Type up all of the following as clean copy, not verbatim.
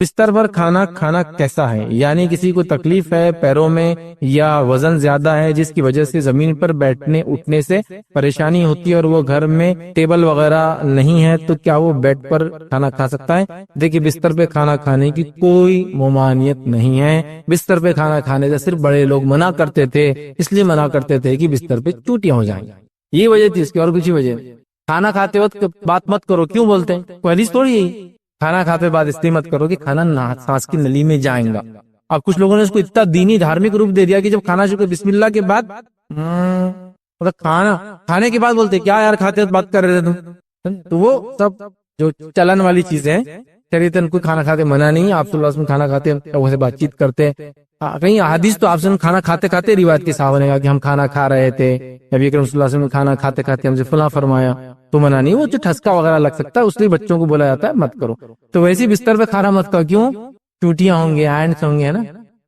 بستر پر کھانا کھانا کیسا ہے؟ یعنی کسی کو تکلیف ہے پیروں میں یا وزن زیادہ ہے جس کی وجہ سے زمین پر بیٹھنے اٹھنے سے پریشانی ہوتی ہے اور وہ گھر میں ٹیبل وغیرہ نہیں ہے تو کیا وہ بیڈ پر کھانا کھا سکتا ہے؟ دیکھیے بستر پہ کھانا کھانے کی کوئی ممانعت نہیں ہے. بستر پہ کھانا کھانے سے صرف بڑے لوگ منع کرتے تھے، اس لیے منع کرتے تھے کہ بستر پہ چوٹیاں ہو جائیں. یہ وجہ تھی اس کی، اور کچھ وجہ. کھانا کھاتے وقت بات مت کرو، کیوں بولتے ہیں؟ کوئی حدیث تھوڑی یہی کھانا کھاتے بعد اس لیے مت کرو کہ کھانا سانس کی نلی میں جائیں گا. اب کچھ لوگوں نے اس کو اتنا دینی دھارمک روپ دے دیا کہ جب کھانا شروع بسم اللہ کے بعد مطلب کھانے کے بعد بولتے کیا یار کھاتے وقت بات کر رہے تھے تم. تو وہ سب جو چلن والی چیزیں ہیں، شریعتاً کوئی کھانا کھاتے منع نہیں. آپ صلی اللہ علیہ وسلم کھانا کھاتے وہ سے بات چیت کرتے. کہیں حدیث تو آپ سے کھانا کھاتے کھاتے روایت کے صحابہ نے کہا کہ ہم کھانا کھا رہے تھے، نبی اکرم صلی اللہ علیہ وسلم کھانا کھاتے کھاتے ہم سے فلاں فرمایا، تو منع نہیں. وہ جو ٹھسکا وغیرہ لگ سکتا ہے اس لیے بچوں کو بولا جاتا ہے مت کرو. تو ویسے بستر پہ کھانا مت کرو، کیوں؟ چوٹیاں ہوں گے، اینٹس ہوں گے، ہے نا،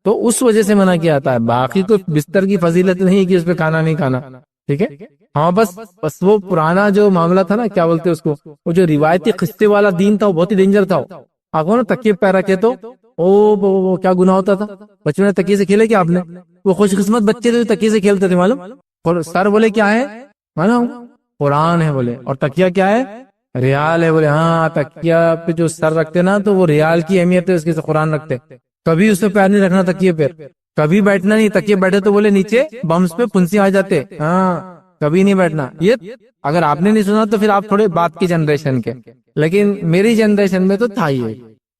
تو اس وجہ سے منع کیا جاتا ہے. باقی تو بستر کی فضیلت نہیں کہ اس پہ کھانا نہیں کھانا، ٹھیک ہے. ہاں بس وہ پرانا جو معاملہ تھا نا، کیا بولتے اس کو، وہ جو روایتی قصے والا دین تھا وہ بہت ہی ڈینجر تھا. آپ کو نا تکیے پیر رکھے تو وہ کیا گناہ ہوتا تھا. بچوں نے تکیے سے کھیلے کیا آپ نے؟ وہ خوش قسمت بچے تھے تکیے سے کھیلتے تھے، معلوم. اور سر بولے کیا ہے معلوم؟ قرآن ہے بولے. اور تکیہ کیا ہے؟ ریال ہے بولے. ہاں تکیہ پہ جو سر رکھتے نا تو وہ ریال کی اہمیت ہے، اس کے سے قرآن رکھتے. کبھی اس پہ پیر نہیں رکھنا تکیے پہ، کبھی بیٹھنا نہیں. تکیے بیٹھے تو بولے نیچے بمس پہ پھنسی آ جاتے. ہاں کبھی نہیں بیٹھنا. یہ اگر آپ نے نہیں سنا تو پھر آپ تھوڑے بعد کی جنریشن کے، لیکن میری جنریشن میں تو تھا ہی.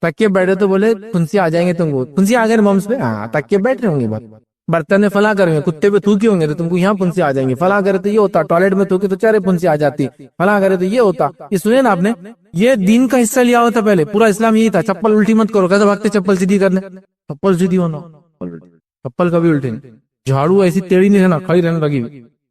تکیے بیٹھے تو بولے پھنسی آ جائیں گے تم کو. پھنسی آ گئے بمس پہ، ہاں تکیے بیٹھ رہے ہوں گے. بات برتن میں فلاں کریں گے، کتے پہ تھوکی ہوں گے تو تم کو یہاں پھنسی آ جائیں گے. فلاں کرے تو یہ ہوتا، ٹوائلٹ میں تھوکے تو چہرے پھنسی آ جاتی. فلاں کرے تو یہ ہوتا. یہ سنے نا آپ نے، یہ دین کا حصہ لیا ہوا تھا پہلے. پورا اسلام یہی تھا، چپل الٹی مت کرو. کیسے بھاگتے چپل سیدھی کرنے؟ چپل سیدھی ہونا، چپل کبھی الٹی نہیں. جھاڑو ایسی ٹیڑھی نہیں رہنا، کھڑی رہنے لگی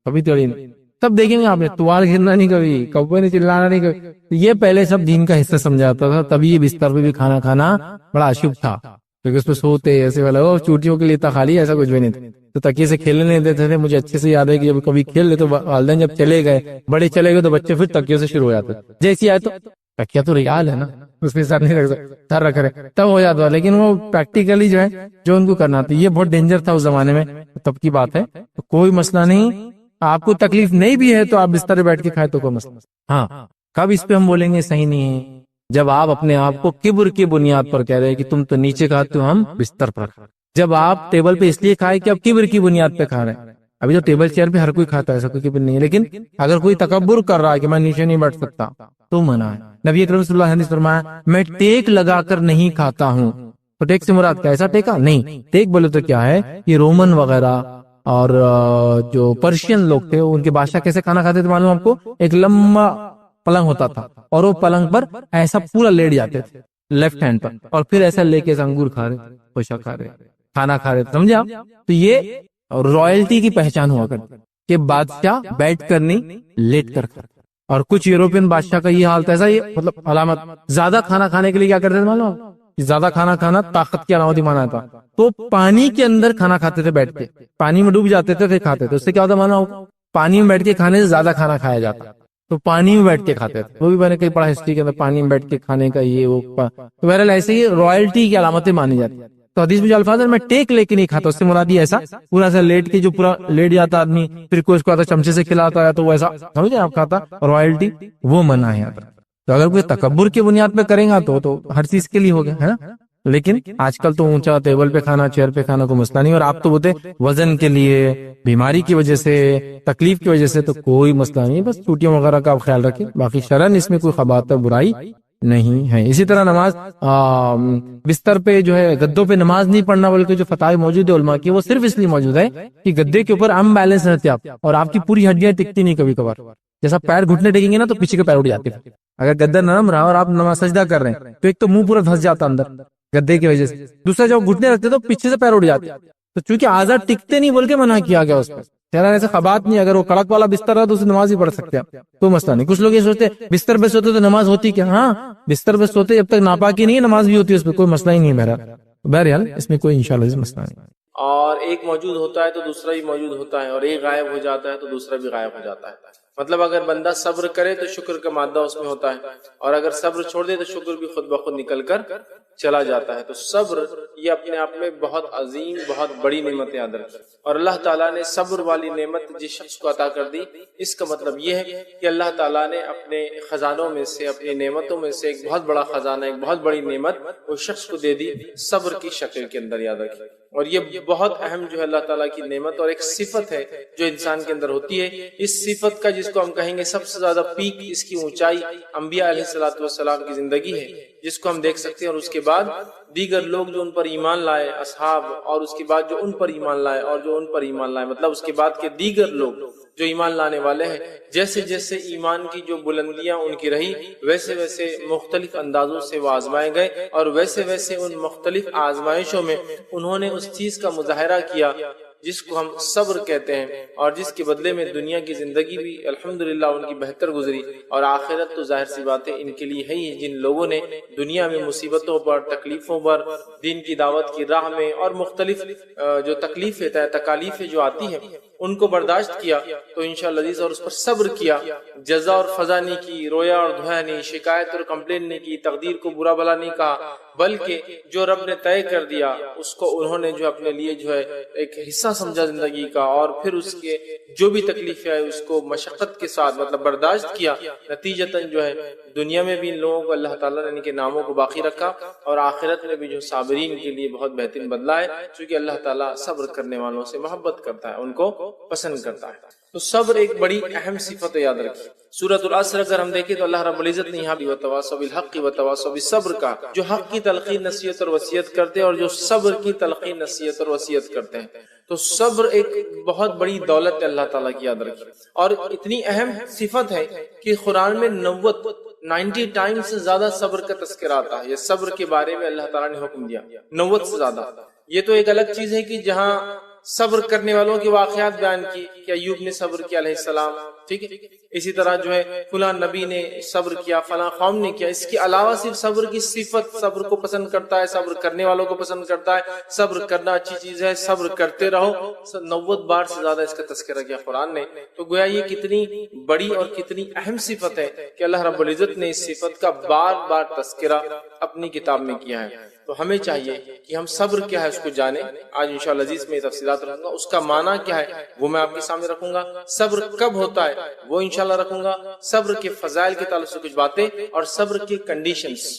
کبھی ٹیڑھی نہیں. تب دیکھیں گے آپ نے توال گرنا نہیں کبھی، کوے نے چلانا نہیں کبھی. یہ پہلے سب دین کا حصہ سمجھاتا تھا. تبھی یہ بستر پہ بھی کھانا کھانا بڑا اشبھ تھا، کیونکہ اس پہ سوتے ایسے والا چوٹیوں کے لیے تھا خالی، ایسا کچھ بھی نہیں تھا. تو تکیے سے کھیلنے نہیں دیتے تھے. مجھے اچھے سے یاد ہے کہ جب کبھی کھیل لے تو والدین جب چلے گئے، بڑے چلے گئے، تو بچے پھر تکیے سے شروع ہو جاتے. جیسی آئے تو تکیہ تو ریال ہے نا، اس پہ سر نہیں رکھ سکتے، سر رکھ رہے تب ہو جاتا. لیکن وہ پریکٹیکلی جو ہے جو ان کو کرنا تھا، یہ بہت ڈینجر تھا اس زمانے میں. تب کی بات ہے، تو کوئی مسئلہ نہیں. آپ کو تکلیف نہیں بھی ہے تو آپ بستر پہ بیٹھ کے کھائے تو کوئی مسئلہ. ہاں کب اس پہ ہم بولیں گے صحیح نہیں ہے؟ جب آپ اپنے آپ کو کبر کی بنیاد پر کہہ رہے ہیں کہ تم تو نیچے کھاتے ہو، ہم بستر پر. جب آپ ٹیبل پہ اس لیے کھائے کہ آپ کبر کی بنیاد پہ کھا رہے ہیں. ابھی تو ٹیبل چیئر پہ ہر کوئی کھاتا ہے، ایسا کوئی کبر نہیں ہے. لیکن اگر کوئی تکبر کر رہا ہے کہ میں نیچے نہیں بیٹھ سکتا تو منع ہے. نبی اکرم صلی اللہ علیہ وسلم نے فرمایا میں ٹیک لگا کر نہیں کھاتا ہوں. تو ٹیک سے مراد کیا؟ ایسا ٹیکا نہیں. ٹیک بولے تو کیا ہے، یہ رومن وغیرہ اور جو پرشین لوگ تھے ان کے بادشاہ کیسے کھانا کھاتے تھے معلوم آپ کو؟ ایک لمبا پلنگ ہوتا تھا اور وہ پلنگ پر ایسا پورا لیٹ جاتے تھے لیفٹ ہینڈ پر، اور پھر ایسا لے کے انگور کھا رہے، خوشا کھا رہے، کھانا کھا رہے. سمجھے آپ؟ تو یہ رائلٹی کی پہچان ہوا کرتی کہ بادشاہ بیٹھ کر نہیں لیٹ کر کھاتا. اور کچھ یوروپین بادشاہ کا یہ حال تھا. ایسا یہ مطلب علامت زیادہ کھانا کھانے کے لیے کیا کرتے تھے معلوم؟ زیادہ کھانا کھانا طاقت کی علامت ہی مانا تھا. تو پانی کے اندر کھانا کھاتے تھے بیٹھ کے، پانی میں ڈوب جاتے تھے پھر کھاتے تھے. اس سے کیا ہوتا مانا ہوگا؟ پانی میں بیٹھ کے کھانے سے زیادہ کھانا کھایا جاتا، تو پانی میں بیٹھ کے کھاتے تھے. وہ بھی میں نے کئی پڑھا ہسٹری کے اندر، پانی میں بیٹھ کے کھانے کا یہ وہ. تو بہرحال ایسے ہی رائلٹی کی علامتیں مانی جاتی. تو حدیث میں جو الفاظ ہے میں ٹیک لے کے نہیں کھاتا، اس سے مراد یہ ایسا پورا سا لیٹ کے جو پورا لیٹ جاتا آدمی، پھر کوئی اس کو آتا چمچے سے کھلاتا ہے تو وہ ایسا سمجھے آپ کھاتا. رائلٹی وہ منع ہے. تو اگر کوئی تکبر کی بنیاد پہ کرے گا تو ہر چیز کے لیے ہوگا، ہے نا. لیکن آج کل تو اونچا ٹیبل پہ کھانا، چیئر پہ کھانا کوئی مسئلہ نہیں. اور آپ تو بولتے وزن کے لیے، بیماری کی وجہ سے، تکلیف کی وجہ سے، تو کوئی مسئلہ نہیں. بس چوٹیاں وغیرہ کا آپ خیال رکھیں، باقی شرعاً اس میں کوئی خباثت برائی نہیں ہے. اسی طرح نماز بستر پہ جو ہے گدوں پہ نماز نہیں پڑھنا، بلکہ جو فتاوی موجود ہے علماء کی وہ صرف اس لیے موجود ہے کہ گدے کے اوپر ہم بیلنس رہتے آپ، اور آپ کی پوری ہڈیاں ٹکتی نہیں. کبھی کبھار جیسا پیر گھٹنے ٹکیں گے نا تو پیچھے کے پیر اٹھ جاتے. اگر گدا نرم رہا اور آپ نماز سجدہ کر رہے ہیں تو ایک تو منہ پورا دھس جاتا اندر گدے کی وجہ سے، دوسرا جب گھٹنے رکھتے تو پیچھے سے پیر اٹھ جاتے. تو چونکہ اعضاء ٹکتے نہیں بول کے منع کیا گیا اس پر. چہرہ ایسا خبات نہیں، اگر وہ کڑک والا بستر ہے تو اسے نماز ہی پڑھ سکتے ہیں، کوئی مسئلہ نہیں. کچھ لوگ یہ سوچتے بستر پہ سوتے تو نماز ہوتی کیا؟ ہاں بستر پہ سوتے جب تک ناپاکی نہیں ہے نماز بھی ہوتی ہے، اس پہ کوئی مسئلہ ہی نہیں ہے. بہرحال اس میں کوئی انشاءاللہ مسئلہ نہیں. اور ایک موجود ہوتا ہے تو دوسرا بھی موجود ہوتا ہے، اور ایک غائب ہو جاتا ہے تو دوسرا بھی غائب ہو جاتا ہے. مطلب اگر بندہ صبر کرے تو شکر کا مادہ اس میں ہوتا ہے، اور اگر صبر چھوڑ دے تو شکر بھی خود بخود نکل کر چلا جاتا ہے۔ تو صبر یہ اپنے آپ میں بہت عظیم، بہت بڑی نعمت یاد رکھی، اور اللہ تعالیٰ نے صبر والی نعمت جس شخص کو عطا کر دی، اس کا مطلب یہ ہے کہ اللہ تعالیٰ نے اپنے خزانوں میں سے، اپنی نعمتوں میں سے ایک بہت بڑا خزانہ، ایک بہت بڑی نعمت اس شخص کو دے دی صبر کی شکل کے اندر، یاد رکھی۔ اور یہ بہت اہم جو ہے اللہ تعالیٰ کی نعمت اور ایک صفت ہے جو انسان کے اندر ہوتی ہے۔ اس صفت کا جس کو ہم کہیں گے سب سے زیادہ پیک، اس کی اونچائی انبیاء علیہ الصلوۃ والسلام کی زندگی ہے، جس کو ہم دیکھ سکتے ہیں، اور اس کے بعد دیگر لوگ جو ان پر ایمان لائے، اصحاب، اور اس کے بعد جو ان پر ایمان لائے اور جو ان پر ایمان لائے، مطلب اس کے بعد کے دیگر لوگ جو ایمان لانے والے ہیں، جیسے جیسے ایمان کی جو بلندیاں ان کی رہی، ویسے ویسے مختلف اندازوں سے وہ آزمائے گئے، اور ویسے ویسے ان مختلف آزمائشوں میں انہوں نے اس چیز کا مظاہرہ کیا جس کو ہم صبر کہتے ہیں، اور جس کے بدلے میں دنیا کی زندگی بھی الحمدللہ ان کی بہتر گزری، اور آخرت تو ظاہر سی بات ہے ان کے لیے ہے ہی، جن لوگوں نے دنیا میں مصیبتوں پر، تکلیفوں پر، دین کی دعوت کی راہ میں، اور مختلف جو تکلیفیں، تکالیفیں جو آتی ہیں ان کو برداشت کیا، تو انشاءاللہ عزیز، اور اس پر صبر کیا، جزا اور فضا نہیں کی، رویا اور دھویا نہیں، شکایت اور کمپلین نہیں کی، تقدیر کو برا بھلا نہیں کہا، بلکہ جو رب نے طے کر دیا اس کو انہوں نے جو اپنے لیے جو ہے ایک حصہ سمجھا زندگی کا، اور پھر اس کے جو بھی تکلیف ہے اس کو مشقت کے ساتھ مطلب برداشت کیا۔ نتیجتاً جو ہے دنیا میں بھی ان لوگوں کو اللہ تعالیٰ نے ان کے ناموں کو باقی رکھا، اور آخرت میں بھی جو صابرین کے لیے بہت بہترین بدلہ ہے، چونکہ اللہ تعالیٰ صبر کرنے والوں سے محبت کرتا ہے، ان کو پسند کرتا ہے۔ تو صبر ایک بڑی اہم صفت ہے، یاد رکھیے۔ سورۃ العصر اگر ہم دیکھیں تو اللہ رب العزت نے یہاں بھی وتواصوا بالحق وتواصوا بالصبر کا، جو حق کی تلقین، نصیحت اور وصیت کرتے ہیں، اور جو صبر کی تلقین، نصیحت اور وصیت کرتے ہیں۔ تو صبر ایک بہت بڑی دولت ہے اللہ تعالیٰ کی، یاد رکھیے، اور اتنی اہم صفت ہے کہ قرآن میں 90 ٹائم سے زیادہ صبر کا تذکرہ آتا ہے۔ یہ صبر کے بارے میں اللہ تعالیٰ نے حکم دیا 90 سے زیادہ۔ یہ تو ایک الگ چیز ہے کہ جہاں صبر کرنے والوں کے واقعات بیان کی کہ ایوب نے صبر کیا علیہ السلام، ٹھیک ہے، اسی طرح جو ہے فلاں نبی نے صبر کیا، فلاں قوم نے کیا۔ اس کے علاوہ صرف صبر کی صفت، صبر کو پسند کرتا ہے، صبر کرنے والوں کو پسند کرتا ہے، صبر کرنا اچھی چیز ہے، صبر کرتے رہو، 90 بار سے زیادہ اس کا تذکرہ کیا قرآن نے۔ تو گویا یہ کتنی بڑی اور کتنی اہم صفت ہے کہ اللہ رب العزت نے اس صفت کا بار بار تذکرہ اپنی کتاب میں کیا ہے۔ تو ہمیں چاہیے کہ ہم صبر کیا ہے اس کو جانیں۔ آج انشاءاللہ عزیز میں تفصیلات رکھوں گا، اس کا معنی کیا ہے وہ میں آپ کے سامنے رکھوں گا، صبر کب ہوتا ہے وہ انشاءاللہ رکھوں گا، صبر کے فضائل کے تعلق سے کچھ باتیں، اور صبر کے کنڈیشنز،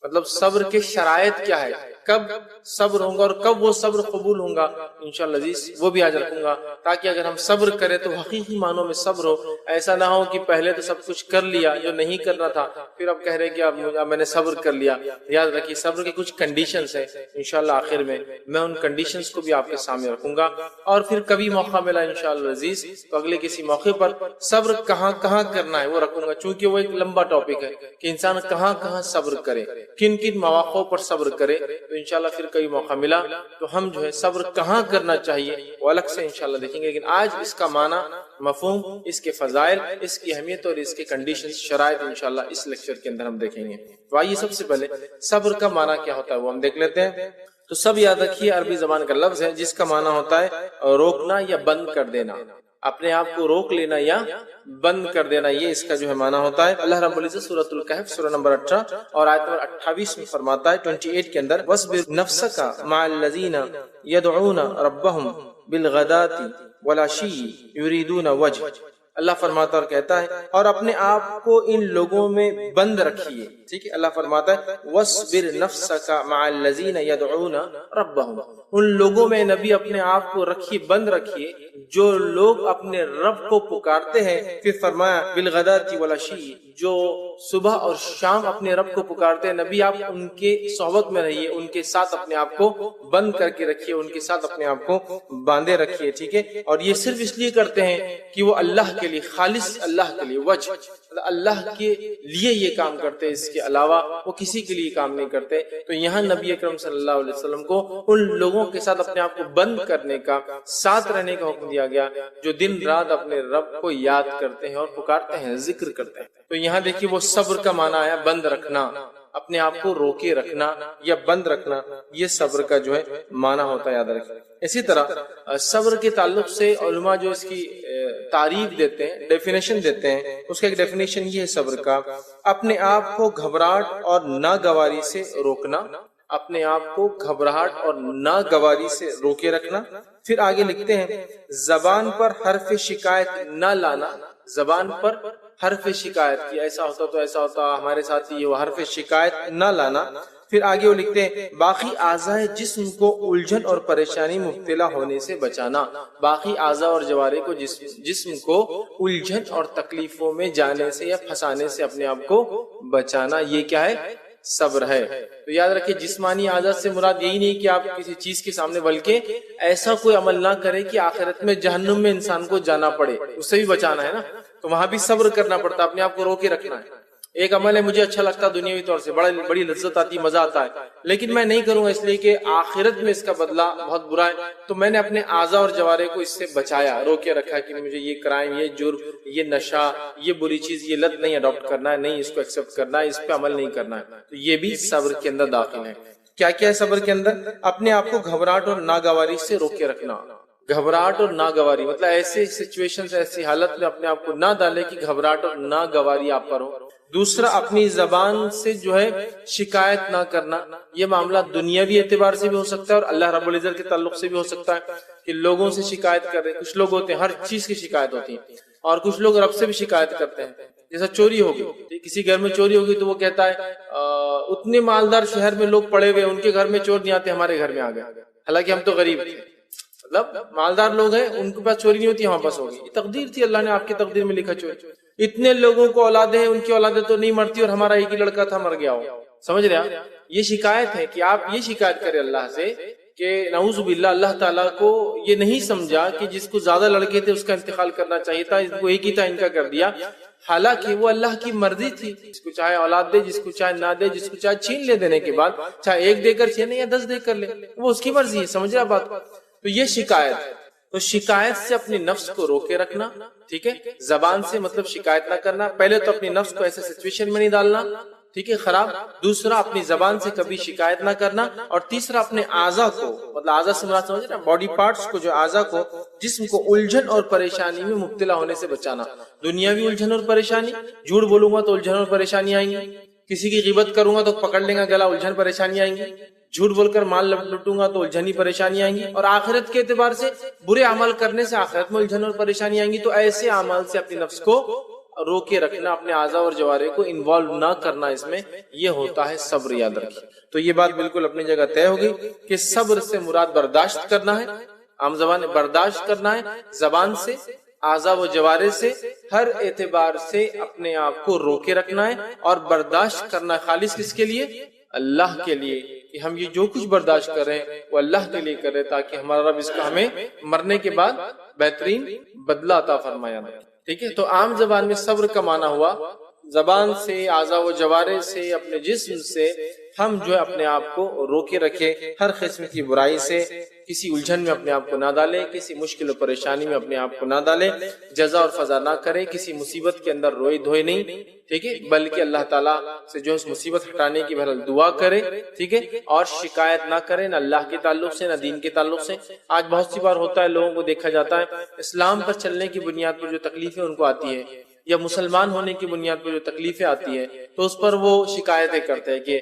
مطلب صبر کے شرائط کیا ہے، کب صبر ہوگا اور کب وہ صبر قبول ہوگا، انشاءاللہ عزیز وہ بھی آج رکھوں گا، تاکہ اگر ہم صبر کریں تو حقیقی معنوں میں صبر ہو۔ ایسا نہ ہو کہ پہلے تو سب کچھ کر لیا جو نہیں کرنا تھا، پھر اب کہہ رہے کہ اب میں نے صبر کر لیا۔ یاد رکھیے صبر کی کچھ کنڈیشنز ہیں، انشاءاللہ آخر میں ان کنڈیشنز کو بھی آپ کے سامنے رکھوں گا، اور پھر کبھی موقع ملا انشاءاللہ عزیز تو اگلے کسی موقع پر صبر کہاں کہاں کرنا ہے وہ رکھوں گا، چونکہ وہ ایک لمبا ٹاپک ہے کہ انسان کہاں کہاں صبر کرے، کن کن مواقع پر صبر کرے۔ تو انشاءاللہ پھر کئی موقع ملا تو ہم جو ہے صبر کہاں کرنا چاہیے وہ الگ سے انشاءاللہ دیکھیں گے، لیکن آج اس کا معنی، مفہوم، اس کے فضائل، اس کی اہمیت اور اس کے کنڈیشنز، شرائط انشاءاللہ اس لیکچر کے اندر ہم دیکھیں گے۔ تو آئیے سب سے پہلے صبر کا معنی کیا ہوتا ہے وہ ہم دیکھ لیتے ہیں۔ تو سب یاد رکھیے عربی زبان کا لفظ ہے جس کا معنی ہوتا ہے روکنا یا بند کر دینا، اپنے آپ کو روک لینا یا بند کر دینا، یہ اس کا جو ہے معنی ہوتا ہے۔ اللہ رب العزت سورۃ الکہف سورہ نمبر 18 اور آیت نمبر 28 میں فرماتا ہے 28 کے اندر، وَاصْبِرْ نَفْسَكَ مَعَ الَّذِينَ يَدْعُونَ رَبَّهُمْ بِالْغَدَاةِ وَالْعَشِيِّ يُرِيدُونَ وَجْهَهُ۔ اللہ فرماتا اور کہتا ہے اور اپنے آپ کو ان لوگوں میں بند رکھیے، ٹھیک ہے۔ اللہ فرماتا ہے وَاصْبِرْ نَفْسَكَ مَعَ الَّذِينَ يَدْعُونَ رَبَّهُمْ، ان لوگوں میں نبی اپنے آپ کو رکھیے، بند رکھیے جو لوگ اپنے رب کو پکارتے ہیں۔ پھر فرمایا بالغداۃ والعشی، جو صبح اور شام اپنے رب کو پکارتے ہیں، نبی آپ ان کے صحبت میں رہیے، ان کے ساتھ اپنے آپ کو بند کر کے رکھیے، ان کے ساتھ اپنے آپ کو باندھے رکھیے، ٹھیک ہے۔ اور یہ صرف اس لیے کرتے ہیں کہ وہ اللہ کے لیے، خالص اللہ کے لیے، وجہ اللہ کے لیے یہ کام کرتے ہیں، اس کے علاوہ وہ کسی کے لیے کام نہیں کرتے۔ تو یہاں نبی اکرم صلی اللہ علیہ وسلم کو ان لوگوں کے ساتھ اپنے آپ کو بند کرنے کا، ساتھ رہنے کا حکم دیا گیا جو دن رات اپنے رب کو یاد کرتے ہیں اور پکارتے ہیں، ذکر کرتے ہیں۔ تو یہاں دیکھیے وہ صبر کا معنی آیا بند رکھنا، اپنے آپ کو روکے رکھنا یا بند رکھنا، یہ صبر کا جو ہے معنی ہوتا ہے، یاد رکھیں۔ اسی طرح صبر کے تعلق سے علماء جو اس کی تعریف دیتے ہیں، ڈیفینیشن دیتے ہیں، اس کا ایک ڈیفینیشن یہ ہے صبر کا، اپنے آپ کو گھبراہٹ اور ناگواری سے روکنا، اپنے آپ کو گھبراہٹ اور ناگواری سے روکے رکھنا۔ پھر آگے لکھتے ہیں زبان پر حرف شکایت نہ لانا، زبان پر حرف شکایت کی ایسا ہوتا تو ایسا ہوتا، ہمارے ساتھ یہ حرف شکایت نہ لانا۔ پھر آگے وہ لکھتے ہیں باقی اعضائے جسم کو الجھن اور پریشانی مبتلا ہونے سے بچانا، باقی اعضاء اور جوارے کو جسم کو الجھن اور تکلیفوں میں جانے سے یا پھنسانے سے اپنے آپ کو بچانا، یہ کیا ہے؟ صبر ہے۔ تو یاد رکھیں جسمانی عادت سے مراد یہی نہیں کہ آپ کسی چیز کے سامنے، بلکہ ایسا کوئی عمل نہ کرے کہ آخرت میں جہنم میں انسان کو جانا پڑے، اس سے بھی بچانا ہے نا، تو وہاں بھی صبر کرنا پڑتا، اپنے آپ کو روکے رکھنا ہے۔ ایک عمل ہے مجھے اچھا لگتا دنیاوی طور سے، بڑی لذت آتی، مزہ آتا ہے، لیکن میں نہیں کروں گا اس لیے کہ آخرت میں اس کا بدلہ بہت برا ہے، تو میں نے اپنے اعضاء اور جوارے کو اس سے بچایا، روکے رکھا کہ مجھے یہ کرائم، یہ جرم، یہ نشہ، یہ بری چیز، یہ لت نہیں اڈاپٹ کرنا ہے، نہیں اس کو ایکسپٹ کرنا ہے، اس پہ عمل نہیں کرنا ہے، تو یہ بھی صبر کے اندر داخل ہے۔ کیا کیا ہے صبر کے اندر؟ اپنے آپ کو گھبراہٹ اور ناگواری سے روکے رکھنا، گھبراہٹ اور ناگواری مطلب ایسے سچویشن، ایسی حالت میں اپنے آپ کو نہ ڈالے کہ گھبراہٹ اور ناگواری آپ پر ہو۔ دوسرا اپنی زبان سے جو ہے شکایت نہ کرنا، یہ معاملہ دنیاوی اعتبار سے بھی ہو سکتا ہے اور اللہ رب العزت کے تعلق سے بھی ہو سکتا ہے کہ لوگوں سے شکایت کر رہے، کچھ لوگ ہوتے ہیں ہر چیز کی شکایت ہوتی ہے، اور کچھ لوگ رب سے بھی شکایت کرتے ہیں، جیسا چوری ہوگی، کسی گھر میں چوری ہوگی تو وہ کہتا ہے اتنے مالدار شہر میں لوگ پڑے ہوئے، ان کے گھر میں چور نہیں آتے، ہمارے گھر میں آ گئے، حالانکہ ہم تو غریب تھے، مطلب مالدار لوگ ہیں ان کے پاس چوری نہیں ہوتی، ہمارے پاس ہوگی، یہ تقدیر تھی، اللہ نے آپ کی تقدیر میں لکھا چوری۔ اتنے لوگوں کو اولادیں ہیں، ان کی اولادیں تو نہیں مرتی اور ہمارا ایک ہی لڑکا تھا مر گیا ہو، سمجھ رہے ہیں؟ یہ شکایت ہے کہ آپ یہ شکایت کریں اللہ سے کہ نعوذ باللہ اللہ تعالیٰ کو یہ نہیں سمجھا کہ جس کو زیادہ لڑکے تھے اس کا انتقال کرنا چاہیے تھا، اس کو ایک ہی تھا، ان کا کر دیا، حالانکہ وہ اللہ کی مرضی تھی، جس کو چاہے اولاد دے، جس کو چاہے نہ دے، جس کو چاہے چھین لے، دینے کے بعد چاہے ایک دے کر چھینے یا 10 دے کر لے، وہ اس کی مرضی ہے، سمجھ رہے بات؟ تو یہ شکایت ہے، تو شکایت سے اپنے نفس کو روکے رکھنا، ٹھیک ہے، زبان سے مطلب شکایت نہ کرنا، پہلے تو اپنے نفس کو ایسے سچویشن میں نہیں ڈالنا، ٹھیک ہے، خراب، دوسرا اپنی زبان سے کبھی شکایت نہ کرنا، اور تیسرا اپنے اعضاء کو، مطلب اعضاء سے مراد سمجھ رہے ہیں باڈی پارٹس کو، جو اعضاء کو، جسم کو الجھن اور پریشانی میں مبتلا ہونے سے بچانا، دنیاوی الجھن اور پریشانی، جھوٹ بولوں گا تو الجھن اور پریشانی آئیں گی، کسی کی غیبت کروں گا تو پکڑ لیں گا گلا، الجھن پریشانی آئیں گی، جھوٹ بول کر مال لٹوں گا تو الجھنی پریشانی آئیں گی، اور آخرت کے اعتبار سے برے عمل کرنے سے آخرت میں الجھن اور پریشانی آئیں گی، تو ایسے اعمال سے اپنے نفس کو روکے رکھنا، اپنے اعضاء اور جوارے کو انوالو نہ کرنا اس میں، یہ ہوتا ہے صبر، یاد رکھیں۔ تو یہ بات بالکل اپنی جگہ طے ہوگی کہ صبر سے مراد برداشت کرنا ہے، عام زبان برداشت کرنا ہے، زبان سے، اعضاء و جوارے سے، ہر اعتبار سے اپنے آپ کو روکے رکھنا ہے، اور برداشت کرنا ہے خالص کس کے لیے؟ اللہ کے لیے، کہ ہم یہ جو کچھ برداشت کر رہے ہیں وہ اللہ کے لیے کر رہے ہیں، تاکہ ہمارا رب اس کا ہمیں مرنے کے بعد بہترین بدلہ عطا فرمایا۔ ٹھیک ہے، تو عام زبان میں صبر کا معنی ہوا زبان سے، اعضاء و جوارے سے، اپنے جسم سے ہم جو ہے اپنے آپ کو روکے رکھے، ہر قسم کی برائی سے، کسی الجھن میں اپنے آپ کو نہ ڈالے، کسی مشکل و پریشانی میں اپنے آپ کو نہ ڈالے، جزا اور فضا نہ کرے، کسی مصیبت کے اندر روئے دھوئے نہیں، ٹھیک ہے، بلکہ اللہ تعالیٰ سے جو اس مصیبت ہٹانے کی بہرحال دعا کرے، ٹھیک ہے، اور شکایت نہ کرے، نہ اللہ کے تعلق سے، نہ دین کے تعلق سے۔ آج بہت سی بار ہوتا ہے، لوگوں کو دیکھا جاتا ہے اسلام پر چلنے کی بنیاد پر جو تکلیفیں ان کو آتی ہے، یا مسلمان ہونے کی بنیاد پر جو تکلیفیں آتی ہے، تو اس پر وہ شکایتیں کرتے ہیں کہ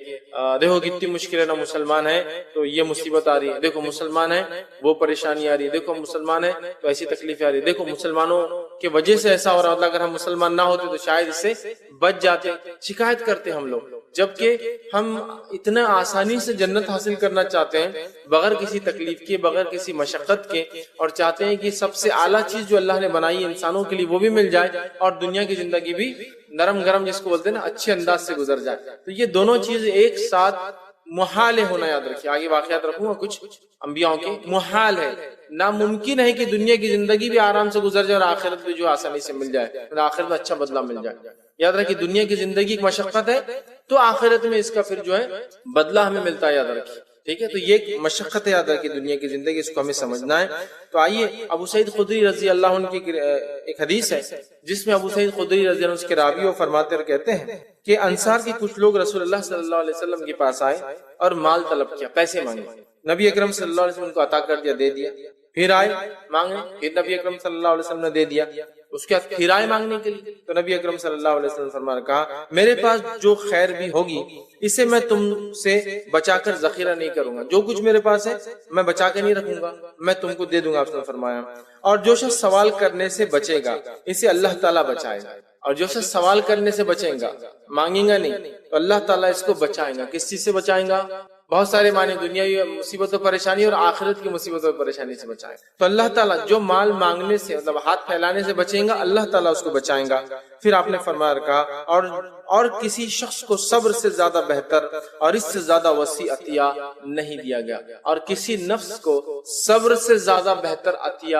دیکھو کتنی مشکل ہے، نہ مسلمان ہے تو یہ مصیبت آ رہی ہے، دیکھو مسلمان ہے وہ پریشانی آ رہی ہے، دیکھو مسلمان ہے تو ایسی تکلیفیں آ رہی ہے، دیکھو مسلمانوں کی وجہ سے ایسا ہو رہا ہے، اگر ہم مسلمان نہ ہوتے تو شاید اس سے بچ جاتے۔ شکایت کرتے ہم لوگ، جبکہ ہم اتنا آسانی سے جنت حاصل کرنا چاہتے ہیں بغیر کسی تکلیف کے، بغیر کسی مشقت کے، اور چاہتے ہیں کہ سب سے اعلیٰ چیز جو اللہ نے بنائی انسانوں کے لیے وہ بھی مل جائے، اور دنیا کی زندگی بھی نرم گرم جس کو بولتے ہیں نا اچھے انداز سے گزر جائے۔ تو یہ دونوں چیزیں ایک ساتھ محال ہونا، یاد رکھیے، آگے واقعات رکھوں گا کچھ انبیاء کے، محال ہے، ناممکن ہے کہ دنیا کی زندگی بھی آرام سے گزر جائے اور آخرت بھی جو آسانی سے مل جائے، آخرت میں اچھا بدلہ مل جائے۔ یاد رکھیے دنیا کی زندگی ایک مشقت ہے، تو آخرت میں اس کا پھر جو ہے بدلہ ہمیں ملتا ہے، یاد رکھیے، ٹھیک ہے، تو یہ ایک مشقت یاد رکھیے دنیا کی زندگی، اس کو ہمیں سمجھنا ہے۔ تو آئیے ابو سعید خدری رضی اللہ عنہ کی ایک حدیث ہے جس میں ابو سعید خدری رضی اللہ عنہ اس کے راوی وہ فرماتے اور کہتے ہیں کہ انصار کے کچھ لوگ رسول اللہ صلی اللہ علیہ وسلم کے پاس آئے اور مال طلب کیا، پیسے مانگے، نبی اکرم صلی اللہ علیہ وسلم کو عطا کر دیا، دے دیا۔ پھر آئے مانگنے، پھر نبی اکرم صلی اللہ علیہ وسلم نے دے دیا۔ اس کے بعد پھر آئے مانگنے کے لیے، تو نبی اکرم صلی اللہ علیہ وسلم فرمایا، کہا میرے پاس جو خیر بھی ہوگی اسے میں تم سے بچا کر ذخیرہ نہیں کروں گا، جو کچھ میرے پاس ہے میں بچا کے نہیں رکھوں گا، میں تم کو دے دوں گا۔ آپ نے فرمایا، اور جو شخص سوال کرنے سے بچے گا اسے اللہ تعالیٰ بچائے گا، اور جو شخص سوال کرنے سے بچے گا، مانگے گا نہیں، تو اللہ تعالیٰ اس کو بچائے گا۔ کس چیز سے بچائیں گا؟ بہت سارے معنی، دنیاوی مصیبت و پریشانی اور آخرت کی مصیبت و پریشانی سے بچائیں۔ تو اللہ تعالیٰ جو مال مانگنے سے، مطلب ہاتھ پھیلانے سے بچیں گا، اللہ تعالیٰ اس کو بچائیں گا۔ پھر آپ نے فرمایا، کہا اور کسی شخص کو صبر سے زیادہ بہتر اور اس سے زیادہ وسیع عطیہ نہیں دیا گیا، اور کسی نفس کو صبر سے زیادہ بہتر عطیہ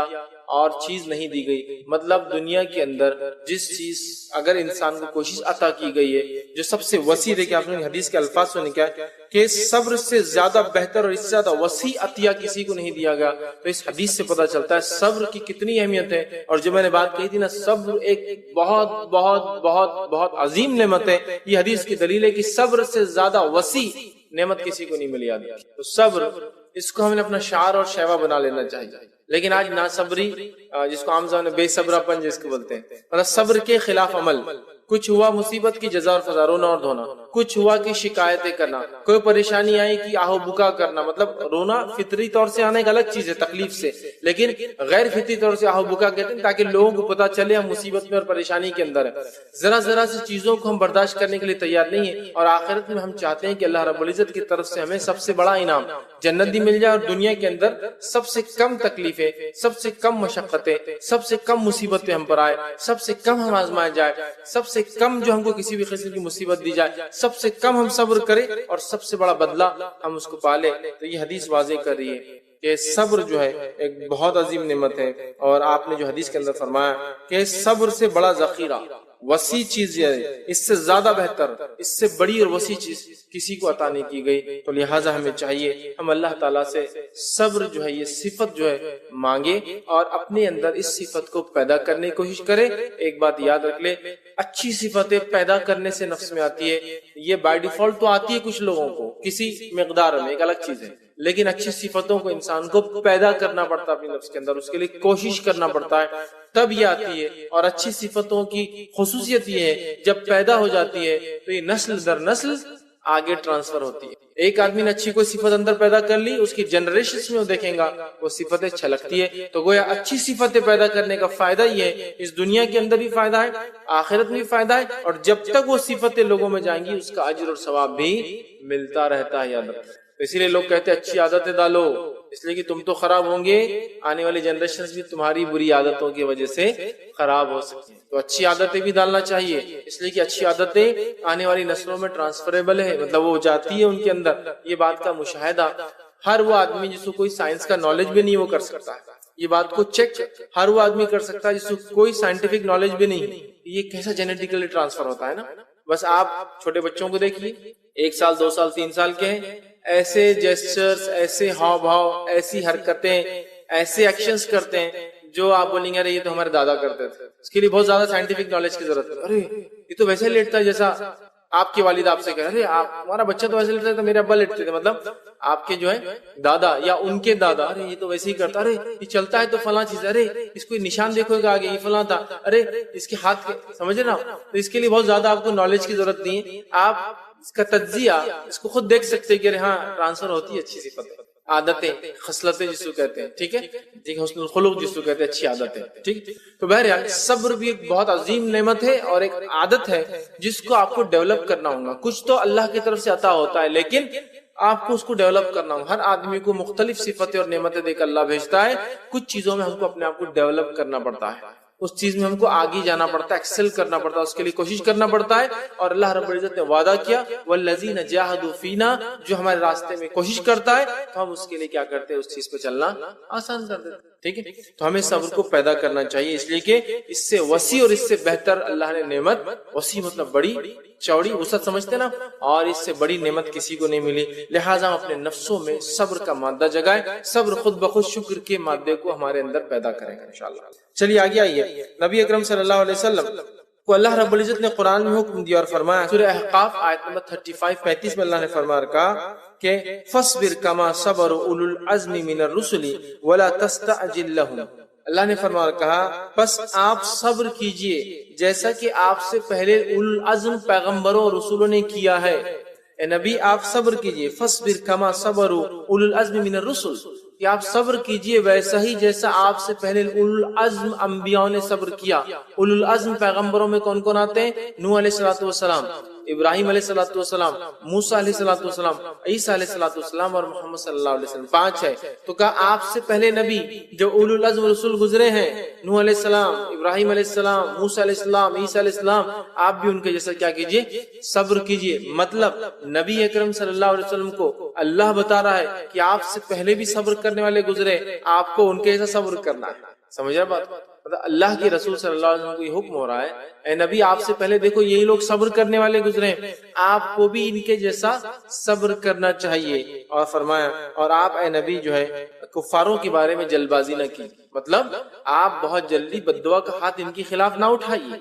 اور چیز نہیں دی گئی۔ مطلب دنیا کے اندر جس چیز اگر انسان کو کوشش عطا کی گئی ہے جو سب سے وسیع، دیکھیں آپ نے حدیث کے الفاظ سنے کیا کہ صبر سے زیادہ بہتر اور اس سے زیادہ وسیع عطیہ کسی کو نہیں دیا گیا، تو اس حدیث سے پتہ چلتا ہے صبر کی کتنی اہمیت ہے۔ اور جو میں نے بات کہی تھی نا، صبر ایک بہت بہت بہت بہت عظیم نعمت ہے۔ یہ حدیث کی دلیل ہے کہ صبر سے زیادہ وسیع نعمت کسی کو نہیں ملی آدمی۔ تو صبر، اس کو ہم نے اپنا شعار اور شیوا بنا لینا چاہیے۔ لیکن آج ناصبری، جس کو عام زبان میں بے صبرا پن جس کو بولتے ہیں، مطلب صبر کے خلاف عمل، کچھ ہوا مصیبت کی جزا اور فضا، رونا اور دھونا، کچھ ہوا کہ شکایتیں کرنا، کوئی پریشانی آئی کہ آہو بکا کرنا۔ مطلب رونا فطری طور سے آنا ایک الگ چیز ہے تکلیف سے، لیکن غیر فطری طور سے آہو بکا کہتے ہیں تاکہ لوگوں کو پتا چلے ہم مصیبت میں اور پریشانی کے اندر ہے۔ ذرا ذرا سی چیزوں کو ہم برداشت کرنے کے لیے تیار نہیں ہیں، اور آخرت میں ہم چاہتے ہیں کہ اللہ رب العزت کی طرف سے ہمیں سب سے بڑا انعام جنت بھی مل جائے، اور دنیا کے اندر سب سے کم تکلیفیں، سب سے کم مشقتیں، سب سے کم مصیبتیں ہم پر آئے، سب سے کم ہم آزمائے جائے، سب سے کم جو ہم کو کسی بھی قسم کی مصیبت دی جائے، سب سے کم ہم صبر کریں اور سب سے بڑا بدلہ ہم اس کو پالے۔ تو یہ حدیث واضح کر رہی ہے کہ صبر جو ہے ایک بہت عظیم نعمت ہے، اور آپ نے جو حدیث کے اندر فرمایا کہ صبر سے بڑا ذخیرہ، وسیع چیز یہ ہے، اس سے زیادہ بہتر، اس سے بڑی اور وسیع چیز کسی کو عطا نہیں کی گئی۔ تو لہٰذا ہمیں چاہیے ہم اللہ تعالیٰ سے صبر جو ہے، یہ صفت جو ہے مانگے، اور اپنے اندر اس صفت کو پیدا کرنے کی کوشش کرے۔ ایک بات یاد رکھ لے، اچھی صفتیں پیدا کرنے سے نفس میں آتی ہے، یہ بائی ڈیفالٹ تو آتی ہے کچھ لوگوں کو کسی مقدار میں، ایک الگ چیز ہے، لیکن اچھی صفتوں کو انسان کو پیدا کرنا پڑتا ہے اپنے نفس کے اندر، اس کے لیے کوشش کرنا پڑتا ہے، تب یہ آتی ہے۔ اور اچھی صفتوں کی خصوصیت یہ ہے جب پیدا ہو جاتی ہے تو یہ نسل در نسل آگے ٹرانسفر ہوتی ہے۔ ایک آدمی نے اچھی کوئی صفت اندر پیدا کر لی، اس کی جنریشنز میں وہ دیکھیں گا وہ صفتیں چھلکتی ہے۔ تو گویا اچھی صفتیں پیدا کرنے کا فائدہ یہ ہے، اس دنیا کے اندر بھی فائدہ ہے، آخرت میں بھی فائدہ ہے، اور جب تک وہ صفتیں لوگوں میں جائیں گی اس کا اجر اور ثواب بھی ملتا رہتا ہے۔ یاد رکھیں، اسی لیے لوگ کہتے ہیں اچھی عادتیں ڈالو، اس لیے کہ تم تو خراب ہوں گے، آنے والی جنریشنز بھی تمہاری بری عادتوں کی وجہ سے خراب ہو سکتی ہیں۔ تو اچھی عادتیں بھی ڈالنا چاہیے، اس لیے کہ اچھی عادتیں آنے والی نسلوں میں ٹرانسفریبل ہے، مطلب وہ جاتی ہے ان کے اندر۔ یہ بات کا مشاہدہ ہر وہ آدمی جس کو کوئی سائنس کا نالج بھی نہیں وہ کر سکتا ہے، یہ بات کو چیک ہر وہ آدمی کر سکتا ہے جس کو کوئی سائنٹیفک نالج بھی نہیں، یہ کیسا جینیٹیکلی ٹرانسفر ہوتا ہے نا۔ بس آپ چھوٹے بچوں کو دیکھیے، 1 سال 2 سال 3 سال کے ہیں، ایسے جیسچرز، ایسے ہاؤ بھاؤ، ایسی حرکتیں، ایسے ایکشنز کرتے ہیں جو آپ بولیں گے ارے یہ تو ہمارے دادا کرتے تھے۔ اس کے لیے بہت زیادہ سائنٹیفک نالج کی ضرورت ہے۔ ارے یہ تو ویسے لیٹتا ہے جیسا آپ کی والدہ آپ سے کہہ رہے، ہمارا بچہ تو ویسے لیٹتا تھا، میرے ابا لیٹتے تھے، مطلب آپ کے جو ہے دادا یا ان کے دادا، ارے یہ تو ویسے ہی کرتا، ارے یہ چلتا ہے تو فلاں چیز، ارے اس کو نشان دیکھو گا آگے یہ فلاں تھا، ارے اس کے ہاتھ کے، سمجھ رہے نا۔ تو اس کے لیے بہت زیادہ آپ کو نالج کی ضرورت نہیں ہے، آپ اس کا تجزیہ اس کو خود دیکھ سکتے کہ ہاں ٹرانسفر ہوتی ہے اچھی صفتیں، عادتیں، خصلتیں جس کو کہتے ہیں، ٹھیک ہے، حسن الخلق جس کو کہتے ہیں، اچھی عادتیں، ٹھیک۔ تو بہرحال صبر بھی ایک بہت عظیم نعمت ہے اور ایک عادت ہے جس کو آپ کو ڈیولپ کرنا ہوگا۔ کچھ تو اللہ کی طرف سے عطا ہوتا ہے لیکن آپ کو اس کو ڈیولپ کرنا ہوگا۔ ہر آدمی کو مختلف صفتیں اور نعمتیں دے کر اللہ بھیجتا ہے، کچھ چیزوں میں ہم کو اپنے آپ کو ڈیولپ کرنا پڑتا ہے۔ اس چیز میں ہم کو آگے جانا پڑتا ہے، ایکسل کرنا پڑتا ہے، اس کے لیے کوشش کرنا پڑتا ہے. اور اللہ رب العزت نے وعدہ کیا والذین جاہدوا فینا، جو ہمارے راستے میں کوشش کرتا ہے تو ہم اس کے لیے کیا کرتے ہیں، اس چیز پہ چلنا آسان کر دیتے ہیں. ٹھیک ہے، تو ہمیں صبر کو پیدا کرنا چاہیے، اس لیے کہ اس سے وسیع اور اس سے بہتر اللہ نے نعمت، وسیع مطلب بڑی چوڑی وسعت سمجھتے نا، اور اس سے بڑی نعمت کسی کو نہیں ملی. لہٰذا ہم اپنے نفسوں میں صبر کا مادہ جگائیں، صبر خود بخود شکر کے مادے کو ہمارے اندر پیدا کریں گے انشاءاللہ. چلیے آگے آئیے. نبی اکرم صلی اللہ علیہ وسلم کو اللہ رب العزت نے قرآن میں حکم دیا اور فرمایا، سورہ احقاف آیت نمبر 35 میں اللہ نے فرمایا کہا کہ فَاصْبِرْ كَمَا صَبَرَ أُولُو الْعَزْمِ مِنَ الرُّسُلِ وَلَا تَسْتَعْجِلْ لَهُمْ. اللہ نے فرمایا کہا پس آپ صبر کیجئے جیسا کہ آپ سے پہلے اولو العزم پیغمبروں اور رسولوں نے کیا ہے. اے نبی آپ صبر کیجئے، فَاصْبِرْ كَمَا صَبَرَ أُولُو الْعَزْمِ مِنَ الرُّسُلِ، کہ آپ صبر کیجئے ویسا ہی جیسا آپ سے پہلے اولو العزم انبیاء نے صبر کیا. اولو العزم پیغمبروں میں کون کون آتے ہیں؟ نوح علیہ السلام، ابراہیم علیہ السلام، موسیٰ علیہ السلام، عیسیٰ علیہ السلام اور محمد صلی اللہ علیہ وسلم. 5 ہے. تو کہا آپ سے پہلے نبی جو اولو العزم رسول گزرے ہیں، نوح علیہ السلام، ابراہیم علیہ السلام، موسیٰ علیہ السلام، عیسیٰ علیہ السلام، آپ بھی ان کے جیسا کیا کیجئے، صبر کیجئے. مطلب نبی اکرم صلی اللہ علیہ وسلم کو اللہ بتا رہا ہے کہ آپ سے پہلے بھی صبر کرنے والے گزرے، آپ کو ان کے جیسا صبر کرنا ہے. سمجھ رہے بات؟ اللہ کے رسول صلی اللہ علیہ وسلم کو یہ حکم ہو رہا ہے، اے نبی آپ سے پہلے دیکھو یہی لوگ صبر کرنے والے گزرے ہیں، آپ کو بھی ان کے جیسا صبر کرنا چاہیے. اور فرمایا اور آپ اے نبی جو ہے کفاروں کے بارے میں جلد بازی نہ کی. مطلب آپ بہت جلدی بددعا کا ہاتھ ان کے خلاف نہ اٹھائیے،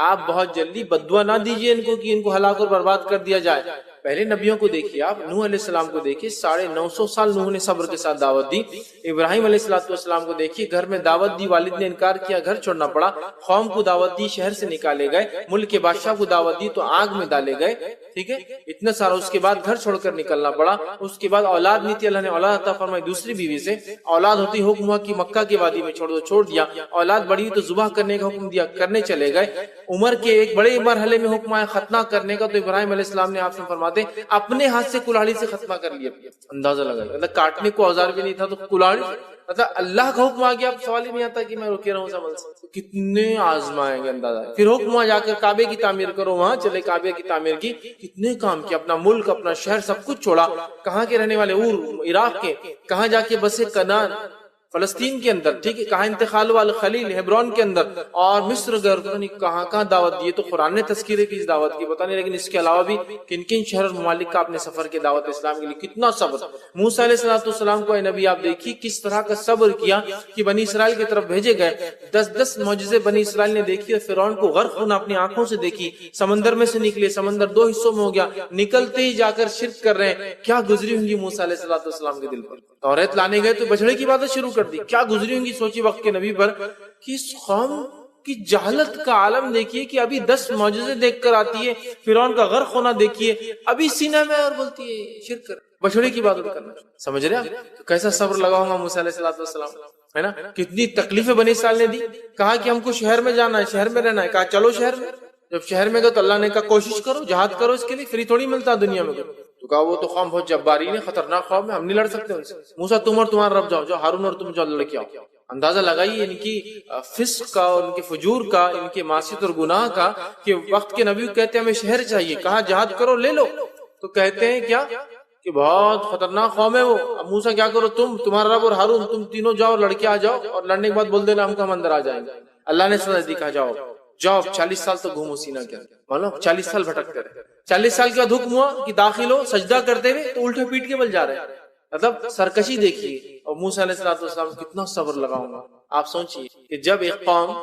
آپ بہت جلدی بددعا نہ دیجیے ان کو کہ ان کو ہلاک اور برباد کر دیا جائے. پہلے نبیوں کو دیکھیے، آپ نوح علیہ السلام کو دیکھیے، 950 سال نوح نے صبر کے ساتھ دعوت دی. ابراہیم علیہ السلام کو دیکھیے، گھر میں دعوت دی، والد نے انکار کیا، گھر چھوڑنا پڑا. قوم کو دعوت دی، شہر سے نکالے گئے. ملک کے بادشاہ کو دعوت دی تو آگ میں ڈالے گئے. ٹھیک ہے، اتنا سارا. اس کے بعد گھر چھوڑ کر نکلنا پڑا. اس کے بعد اولاد نہیں تھی، اللہ نے اولاد عطا فرمائی دوسری بیوی سے. اولاد ہوتی حکم ہوا کہ مکہ کی وادی میں چھوڑ دو، چھوڑ دیا. اولاد بڑی تو ذبح کرنے کا حکم دیا، کرنے چلے گئے. عمر کے ایک بڑے مرحلے میں حکم آیا ختنہ کرنے کا، تو ابراہیم علیہ السلام نے آپ سے فرماتے اپنے ہاتھ سے کلاڑی سے ختمہ کر لیا. اندازہ لگا، مطلب کاٹنے کو اوزار بھی نہیں تھا تو کلاڑی، مطلب اللہ کا حکم آ گیا. اب سوال ہی نہیں آتا کہ میں رکے رہوں عمل سے. کتنے آزمائیں گے اندازہ. پھر حکم آ جا کر کعبے کی تعمیر کرو، وہاں چلے کعبے کی تعمیر کی. کتنے کام کیا، اپنا ملک اپنا شہر سب کچھ چھوڑا. کہاں کے رہنے والے، عراق کے. کہاں جا کے بسے، کنان فلسطین کے اندر. ٹھیک ہے، کہاں انتقال والے خلیل ہیبرون کے اندر. اور مصر گھر کہاں کہاں دعوت دی. تو قرآن نے تذکرے کی اس دعوت کی پتہ نہیں، لیکن اس کے علاوہ بھی کن کن شہر اور ممالک کا اپنے سفر کے دعوت اسلام کے لیے کتنا صبر. موسیٰ علیہ السلام کو اے نبی آپ دیکھیے کس طرح کا صبر کیا کہ بنی اسرائیل کی طرف بھیجے گئے. 10 معجزے بنی اسرائیل نے دیکھی اور فرعون کو غرق ہونا اپنی آنکھوں سے دیکھی. سمندر میں سے نکلے، سمندر 2 حصوں میں ہو گیا، نکلتے ہی جا کر شرک کر رہے ہیں. کیا گزری ہوں گی موسیٰ علیہ السلام کے دل پر. توریت لانے گئے تو بچڑے کی باتیں شروع کر دی. کیا گزری ہوں گی سوچی وقت کے نبی پر کہ اس قوم کی جہالت کا عالم دیکھیے کہ ابھی 10 معجزے دیکھ کر آتی ہے، فرعون کا غرق ہونا دیکھیے، ابھی سینہ میں اور بولتی ہے شرک کر، بچڑے کی بات کرنا. سمجھ رہے ہیں تو کیسا صبر لگا ہوگا موسیٰ علیہ السلام، ہے نا. کتنی تکلیفیں بنی اسرائیل نے دی. کہا کہ ہم کو شہر میں جانا ہے، شہر میں رہنا ہے. کہا چلو شہر میں. جب شہر میں گئے تو اللہ نے کہا کوشش کرو، جہاد کرو، اس کے لیے فری تھوڑی ملتا دنیا میں. تو کہا وہ تو قوم بہت جبارین ہے، خطرناک قوم ہے، ہم نہیں لڑ سکتے ان سے. موسیٰ تم اور تمہارا رب جاؤ، ہارون اور تم جاؤ لڑ کے آؤ. اندازہ لگائیے ان کی فسق کا، ان کے فجور کا، ان کے معصیت اور گناہ کا، کہ وقت کے نبی کہتے ہیں ہمیں شہر چاہیے. کہا جہاد کرو، لے لو. تو کہتے ہیں کیا کہ بہت خطرناک قوم ہے وہ. اب موسیٰ کیا کرو، تمہارا رب اور ہارون تم تینوں جاؤ، لڑکے آ جاؤ، اور لڑنے کے بعد بول دینا ہم اندر آ جائیں گے. اللہ نے سزا دی، کہا جاؤ 40 سال تو گھومو سینہ کے اندر. معلوم 40 سال بھٹکتے رہے. 40 سال کے بعد حکم ہوا کہ داخل ہو. سجدہ کرتے ہوئے تو الٹے پیٹ کے بل جا رہے ہیں. مطلب سرکشی دیکھیے. اور موسیٰ علیہ السلام کتنا صبر لگاؤں گا. آپ سوچئے کہ جب ایک قوم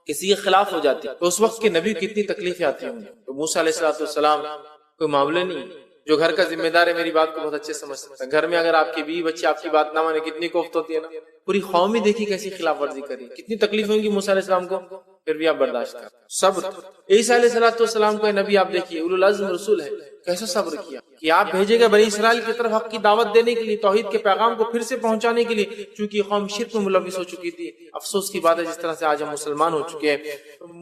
کسی کے خلاف ہو جاتی ہے تو اس وقت کے نبی کتنی تکلیفیں آتی ہوں. تو موسیٰ علیہ السلام کوئی معاملہ نہیں. جو گھر کا ذمہ دار ہے میری بات کو بہت اچھے سمجھ سکتا ہے. گھر میں اگر آپ کے بیوی بچے آپ کی بات نہ مانے کتنی کوفت ہوتی ہے نا. پوری قوم ہی دیکھی کیسی خلاف ورزی کری، کتنی تکلیف ہوگی موسیٰ علیہ السلام کو، پھر بھی آپ برداشت کر. صبر. عیسیٰ علیہ السلام کو نبی آپ دیکھیے اولو العزم رسول ہے، کیسا صبر کیا کہ آپ بھیجے گئے بنی اسرائیل کی طرف حق کی دعوت دینے کے لیے، توحید کے پیغام کو پھر سے پہنچانے کے لیے، چونکہ قوم شرک میں ملوث ہو چکی تھی. افسوس کی بات ہے جس طرح سے آج ہم مسلمان ہو چکے ہیں.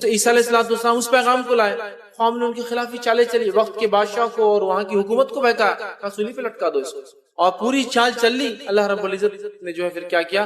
عیسیٰ علیہ السلام اس پیغام کو لائے، قوم نے ان کے خلاف ہی چالے چلی، وقت کے بادشاہ کو اور وہاں کی حکومت کو بہکایا، کہا سولی پہ لٹکا دو اس کو، اور پوری چال چل لی. اللہ رب العزت نے جو ہے پھر کیا کیا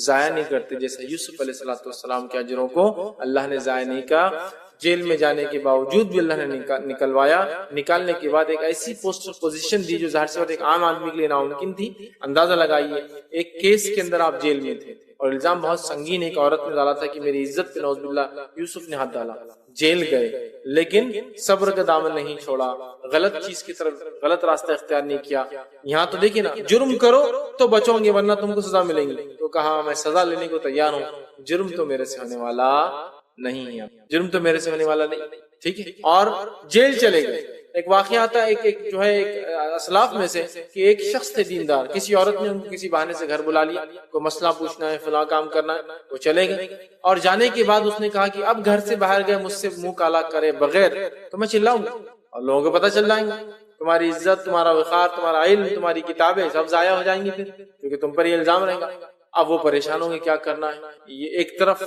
ضائع نہیں کرتے، جیسے یوسف علیہ السلام کے اجروں کو اللہ نے ضائع نہیں کیا۔ جیل میں جانے کے باوجود بھی اللہ نے نکلوایا، نکالنے کے بعد ایک ایسی پوزیشن دی جو ظاہر سی بات ایک عام آدمی کے لیے ناممکن تھی۔ اندازہ لگائیے، ایک کیس کے اندر آپ جیل میں تھے اور الزام بہت سنگین ایک عورت نے ڈالا تھا کہ میری عزت پہ نعوذ باللہ یوسف نے ہاتھ ڈالا، جیل گئے لیکن صبر کا دامن نہیں چھوڑا، غلط چیز کی طرف غلط راستہ اختیار نہیں کیا۔ یہاں تو دیکھیں نا، جرم کرو تو بچو گے ورنہ تم کو سزا ملے گی، تو کہا میں سزا لینے کو تیار ہوں، جرم تو میرے سے ہونے والا نہیں ہے، جرم تو میرے سے ہونے والا نہیں، ٹھیک ہے، اور جیل چلے گئے۔ ایک واقعہ آتا ہے ایک جو ہے ایک اسلاف میں سے کہ ایک شخص تھے دیندار، کسی عورت نے ان کو کسی بہانے سے گھر بلا لیا، کوئی مسئلہ پوچھنا ہے، فلاں کام کرنا ہے، وہ چلے گئے اور جانے کے بعد اس نے کہا کہ اب گھر سے باہر گئے مجھ سے منہ کالا کرے بغیر تو میں چلاؤں گا اور لوگوں کو پتہ چل جائیں گے، تمہاری عزت، تمہارا وقار، تمہارا علم، تمہاری کتابیں سب ضائع ہو جائیں گی پھر، کیونکہ تم پر یہ الزام رہے گا۔ اب وہ پریشان ہوں گے کیا کرنا ہے، یہ ایک طرف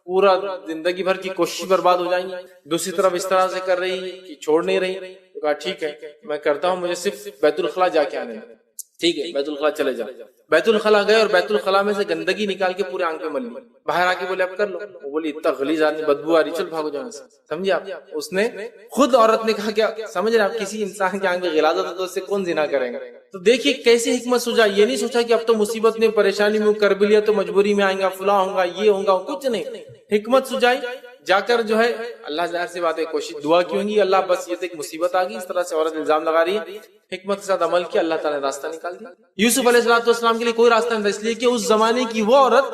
پورا زندگی بھر کی کوشش برباد ہو جائیں گی، دوسری طرف اس طرح سے کر رہی ہے کہ چھوڑ نہیں رہی، تو کہا ٹھیک ہے میں کرتا ہوں، مجھے صرف بیت الخلا جا کے آنے دیں۔ ٹھیک ہے، بیت الخلا چلے جا۔ بیت الخلا گئے اور بیت الخلا میں سے گندگی نکال کے پورے آنکھ پہ مل لی، باہر آ کے بولے اب کر لو، وہ بولی اتنا غلیظ آدمی، بدبو آ رہی، چل بھاگو جاؤ سے، سمجھے آپ؟ اس نے خود عورت نے کہا کیا سمجھ رہے آپ، کسی انسان کے آنکھ پہ غلاظت ہے تو اس سے کون زنا کرے گا؟ تو دیکھیے کیسی حکمت سوچا، یہ نہیں سوچا کہ اب تو مصیبت میں پریشانی میں کر بھی لیا تو مجبوری میں آئیں گا، فلاں ہوں گا، یہ ہوں گا، کچھ نہیں، حکمت سجائی، جا کر جو ہے اللہ ظاہر سی بات ہے کوشش دعا کی ہوگی، اللہ بس یہ ایک مصیبت آ گئی، اس طرح سے عورت الزام لگا رہی ہے، حکمت کے ساتھ عمل کیا، اللہ تعالیٰ نے راستہ نکال دیا۔ یوسف علیہ السلام کے لیے کوئی راستہ نہیں تھا، اس لیے کہ اس زمانے کی وہ عورت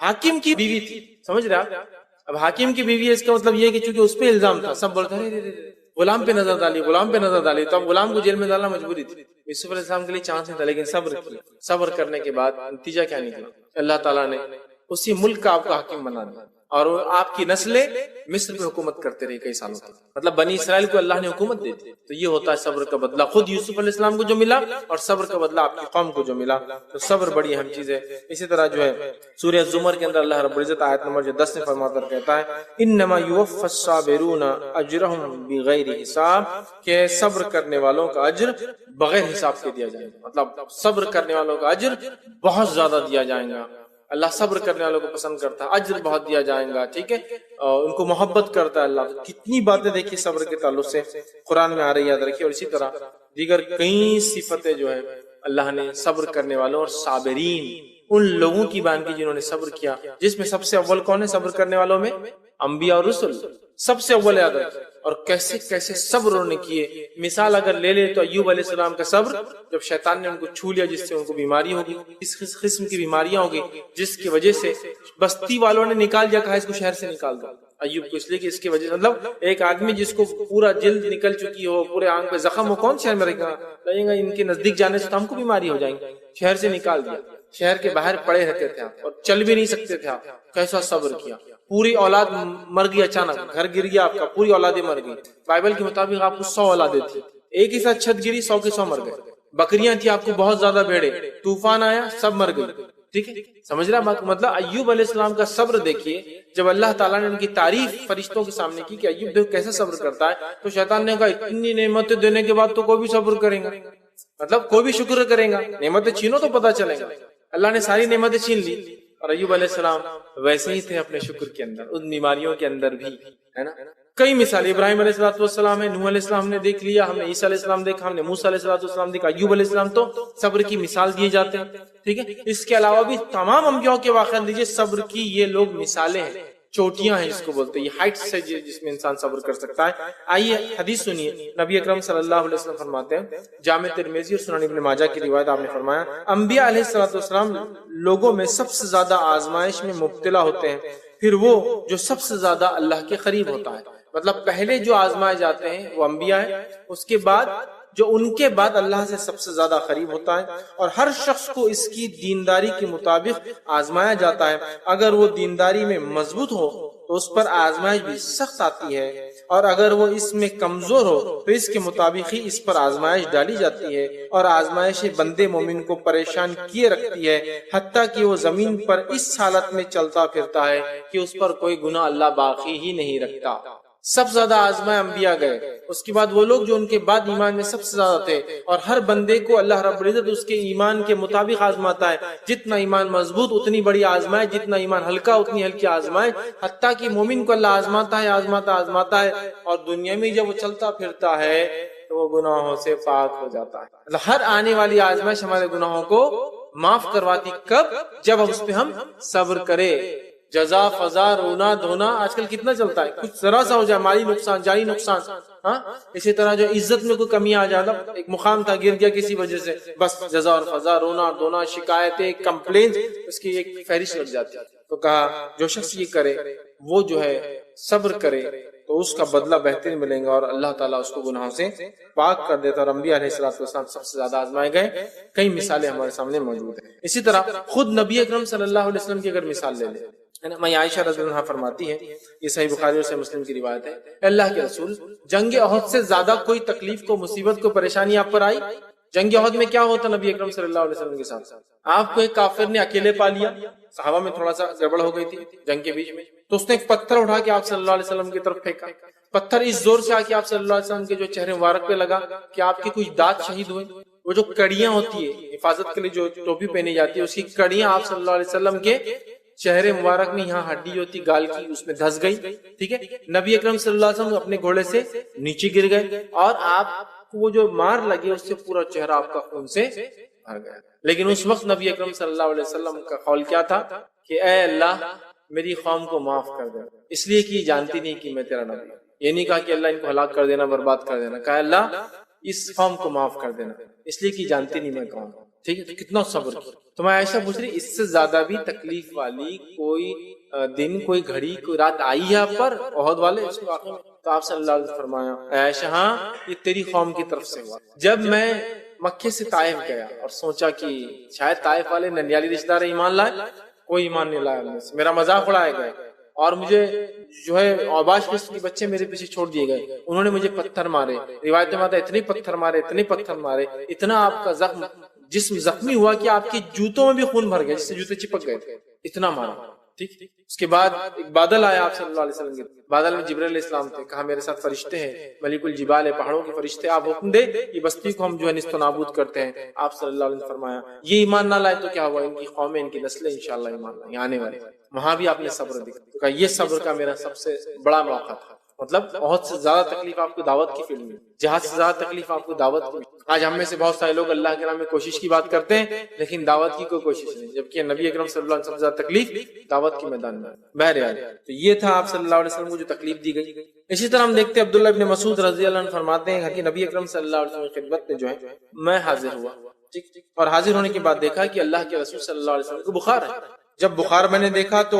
حاکم کی بیوی تھی، سمجھ رہے آپ؟ اب حاکم کی بیوی ہے، اس کا مطلب یہ کہ چونکہ اس پہ الزام تھا، سب بولتے ہیں غلام پہ نظر ڈالی، غلام پہ نظر ڈالی، تو اب غلام کو جیل میں ڈالنا مجبوری تھی۔ یوسف علیہ السلام کے لیے چانس نہیں تھا، لیکن صبر کیا، صبر کرنے کے بعد نتیجہ کیا نکلا، اللہ تعالیٰ نے اسی ملک کا آپ کا حاکم بنا دیا اور آپ کی نسلیں مصر پہ حکومت کرتے رہے کئی سالوں تک، مطلب بنی اسرائیل کو اللہ نے حکومت دی تھی۔ تو یہ ہوتا ہے صبر کا بدلہ، خود یوسف علیہ السلام کو جو ملا اور صبر کا بدلہ آپ کی قوم کو جو ملا، تو صبر بڑی اہم چیز ہے۔ اسی طرح جو ہے سورہ زمر کے اندر اللہ رب العزت آیت نمبر 10 میں فرما کر کہتا ہے انما یوفی الصابرون اجرهم بغیر حساب، کہ صبر کرنے والوں کا اجر بغیر حساب کے دیا جائے گا، مطلب صبر کرنے والوں کا اجر بہت زیادہ دیا جائے گا۔ اللہ صبر کرنے والوں کو پسند کرتا ہے، اجر بہت دیا جائے گا، ٹھیک ہے، ان کو محبت کرتا ہے اللہ۔ کتنی باتیں دیکھیے صبر کے تعلق سے قرآن میں آ رہی، یاد رکھیے۔ اور اسی طرح دیگر کئی صفتیں جو ہے اللہ نے صبر کرنے والوں اور صابرین ان لوگوں کی بیان کی جنہوں نے صبر کیا، جس میں سب سے اول کون ہے صبر کرنے والوں میں؟ انبیاء اور رسل، سب سے اول یاد رکھیں۔ اور کیسے کیسے صبر انہوں نے کیے، مثال اگر لے لے تو ایوب علیہ السلام کا صبر، جب شیطان نے ان کو چھو لیا جس سے ان کو بیماری ہوگی، اس قسم کی بیماریاں ہوگی جس کی وجہ سے بستی والوں نے نکال دیا، کہا اس کو شہر سے نکال دو ایوب کو، اس لیے کہ اس کی وجہ سے مطلب ایک آدمی جس کو پورا جلد نکل چکی ہو، پورے آنکھ پہ زخم ہو، کون شہر میں رہے گا؟ لگے گا ان کے نزدیک جانے سے تو ہم کو بیماری ہو جائیں گی، شہر سے نکال دیا، شہر کے باہر پڑے رہتے تھے اور چل بھی نہیں سکتے تھے۔ کیسا صبر کیا، پوری اولاد مر گئی، اچانک گھر گر گیا آپ کا، پوری اولادیں مر گئی۔ بائبل کے مطابق آپ کو 100 اولادیں تھی، ایک ہی ساتھ چھت گری، 100 کے 100 مر گئے۔ بکریاں تھی آپ کو بہت زیادہ، بھیڑے، طوفان آیا سب مر گئی، ٹھیک ہے، سمجھ رہا مطلب ایوب علیہ السلام کا صبر دیکھیے، جب اللہ تعالیٰ نے ان کی تعریف فرشتوں کے سامنے کی کہ ایوب دیکھو کیسے صبر کرتا ہے، تو شیطان نے کہا اتنی نعمتیں دینے کے بعد تو کوئی بھی صبر کرے گا، مطلب کوئی بھی شکر کرے گا، نعمتیں چھینو تو پتہ چلے گا۔ اللہ نے ساری نعمتیں چھین لی اور ایوب علیہ السلام ویسے ہی تھے اپنے شکر کے اندر، ان بیماریوں کے اندر بھی، ہے نا۔ کئی مثال، ابراہیم علیہ السلام ہے، نوح علیہ السلام نے دیکھ لیا، ہم نے عیسیٰ علیہ السلام دیکھا، ہم نے موسیٰ علیہ السلام دیکھا، ایوب علیہ السلام تو صبر کی مثال دیے جاتے ہیں، ٹھیک ہے۔ اس کے علاوہ بھی تمام انبیاء کے واقعات دیجیے، صبر کی یہ لوگ مثالیں ہیں، چوٹیاں ہیں جس کو بولتے ہیں، یہ ہائٹس ہے جس میں انسان صبر کر سکتا ہے۔ آئیے حدیث سنیے، نبی اکرم صلی اللہ علیہ وسلم فرماتے ہیں، جامع ترمذی اور سنن ابن ماجہ کی روایت، آپ نے فرمایا انبیاء علیہ السلام لوگوں میں سب سے زیادہ آزمائش میں مبتلا ہوتے ہیں، پھر وہ جو سب سے زیادہ اللہ کے قریب ہوتا ہے، مطلب پہلے جو آزمائے جاتے ہیں وہ انبیاء ہیں، اس کے بعد جو ان کے بعد اللہ سے سب سے زیادہ قریب ہوتا ہے، اور ہر شخص کو اس کی دینداری کے مطابق آزمایا جاتا ہے۔ اگر وہ دینداری میں مضبوط ہو تو اس پر آزمائش بھی سخت آتی ہے، اور اگر وہ اس میں کمزور ہو تو اس کے مطابق ہی اس پر آزمائش ڈالی جاتی ہے، اور آزمائش بندے مومن کو پریشان کیے رکھتی ہے، حتیٰ کہ وہ زمین پر اس حالت میں چلتا پھرتا ہے کہ اس پر کوئی گناہ اللہ باقی ہی نہیں رکھتا۔ سب سے زیادہ آزمائے انبیاء گئے، اس کے بعد وہ لوگ جو ان کے بعد ایمان میں سب سے زیادہ تھے، اور ہر بندے کو اللہ رب العزت اس کے ایمان کے مطابق آزماتا ہے، جتنا ایمان مضبوط اتنی بڑی آزمائے، جتنا ایمان ہلکا اتنی ہلکی آزمائے، حتیٰ کہ مومن کو اللہ آزماتا ہے، اور دنیا میں جب وہ چلتا پھرتا ہے تو وہ گناہوں سے پاک ہو جاتا ہے۔ اللہ ہر آنے والی آزمائش ہمارے گناہوں کو معاف کرواتی، کب؟ جب اس پہ ہم صبر کرے۔ جزا فضا رونا دھونا آج کل کتنا چلتا ہے، کچھ ذرا سا ہو جائے مالی نقصان جانی نقصان، ہاں اسی طرح جو عزت میں کوئی کمی آ جاتا، ایک مقام تھا گر گیا کسی وجہ سے، بس جزا اور فضا رونا دھونا شکایتیں کمپلین، اس کی ایک فہرست لگ جاتی ہے۔ تو کہا جو شخص یہ کرے وہ جو ہے صبر کرے تو اس کا بدلہ بہترین ملے گا، اور اللہ تعالیٰ اس کو گناہوں سے پاک کر دیتا۔ اور انبیاء علیہ السلام سب سے زیادہ آزمائے گئے، کئی مثالیں ہمارے سامنے موجود ہیں۔ اسی طرح خود نبی اکرم صلی اللہ علیہ وسلم کی اگر مثال لے لیں، میں عائشہ رضی اللہ عنہا فرماتی ہے، یہ صحیح بخاری اور صحیح مسلم کی روایت ہے، اللہ کے رسول جنگ احد سے زیادہ کوئی تکلیف کو مصیبت کو پریشانی آپ پر آئی؟ جنگ احد میں کیا ہوتا نبی اکرم صلی اللہ علیہ وسلم کے ساتھ؟ آپ کو ایک کافر نے اکیلے پا لیا، صحابہ میں تھوڑا سا گڑبڑ ہو گئی تھی جنگ کے بیچ میں، تو اس نے ایک پتھر اٹھا کے آپ صلی اللہ علیہ وسلم کی طرف پھینکا، پتھر اس زور سے آ کے آپ صلی اللہ علیہ وسلم کے جو چہرے مبارک پہ لگا کہ آپ کی کچھ دانت شہید ہوئے۔ وہ جو کڑیاں ہوتی ہے حفاظت کے لیے جو ٹوپی پہنی جاتی ہے، اس کی کڑیاں آپ صلی اللہ علیہ وسلم کے چہرے مبارک میں، یہاں ہڈی ہوتی گال کی، اس میں دھس گئی، ٹھیک ہے۔ نبی اکرم صلی اللہ علیہ وسلم اپنے گھوڑے سے نیچے گر گئے، اور آپ کو وہ جو مار لگے اس سے پورا چہرہ آپ کا خون سے بھر گیا۔ لیکن اس وقت نبی اکرم صلی اللہ علیہ وسلم کا قول کیا تھا کہ اے اللہ میری قوم کو معاف کر دے، اس لیے کہ جانتی نہیں کہ میں تیرا نبی ہوں۔ یہ نہیں کہا کہ اللہ ان کو ہلاک کر دینا، برباد کر دینا، کہا اللہ اس قوم کو معاف کر دینا، اس لیے کہ جانتی نہیں میں کون ہوں، ٹھیک ہے۔ تو کتنا صبر کیا۔ تو میں عائشہ پوچھ رہی اس سے زیادہ بھی تکلیف والی کوئی دن، کوئی گھڑی، کوئی رات آئی ہے آپ پر احد والے اس واقعے میں؟ تو آپ صلی اللہ علیہ وسلم فرمایا اے عائشہ ہاں یہ تیری قوم کی طرف سے ہوا۔ جب میں مکے سے طائف گیا اور سوچا کہ شاید طائف والے ننیالی رشتہ دار ایمان لائے، کوئی ایمان نہیں لایا، میرا مذاق اڑایا گیا، اور مجھے جو ہے اوباش قسم کے بچے میرے پیچھے چھوڑ دیے گئے، انہوں نے مجھے پتھر مارے، روایت میں آتا ہے اتنے پتھر مارے، اتنا آپ کا جسم زخمی ہوا کہ آپ کے جوتوں میں بھی خون بھر گیا، جس سے جوتے چپک گئے تھے، اتنا مارا، ٹھیک۔ اس کے بعد ایک بادل آیا آپ صلی اللہ علیہ وسلم کے، بادل میں جبرائیل علیہ السلام تھے، کہا میرے ساتھ فرشتے ہیں، ملک الجبال ہے، پہاڑوں کے فرشتے، آپ حکم دے یہ بستی کو ہم جو ہے نست و نابود کرتے ہیں۔ آپ صلی اللہ علیہ وسلم نے فرمایا یہ ایمان نہ لائے تو کیا ہوا، ان کی قومیں ان کی نسلیں انشاءاللہ ایمان لائیں آنے والے۔ وہاں بھی آپ نے صبر دکھا، تو کہا یہ صبر کا میرا سب سے بڑا موقع تھا، مطلب بہت سے زیادہ تکلیف آپ کو دعوت کی فیلڈ میں، جہاد سے زیادہ تکلیف آپ کو دعوت کی۔ آج ہم میں سے بہت سارے لوگ اللہ کے نام میں کوشش کی بات کرتے ہیں لیکن دعوت کی کوئی کوشش نہیں، جبکہ نبی اکرم صلی اللہ علیہ وسلم سے زیادہ تکلیف دعوت کے میدان میں۔ بہرحال تو یہ تھا آپ صلی اللہ علیہ وسلم کو جو تکلیف دی گئی۔ اسی طرح ہم دیکھتے ہیں عبداللہ ابن مسعود رضی اللہ عنہ فرماتے ہیں کہ نبی اکرم صلی اللہ علیہ وسلم کی خدمت میں جو ہے میں حاضر ہوا، اور حاضر ہونے کے بعد دیکھا کہ اللہ کے رسول صلی اللہ علیہ وسلم کو بخار ہے۔ جب بخار میں نے دیکھا تو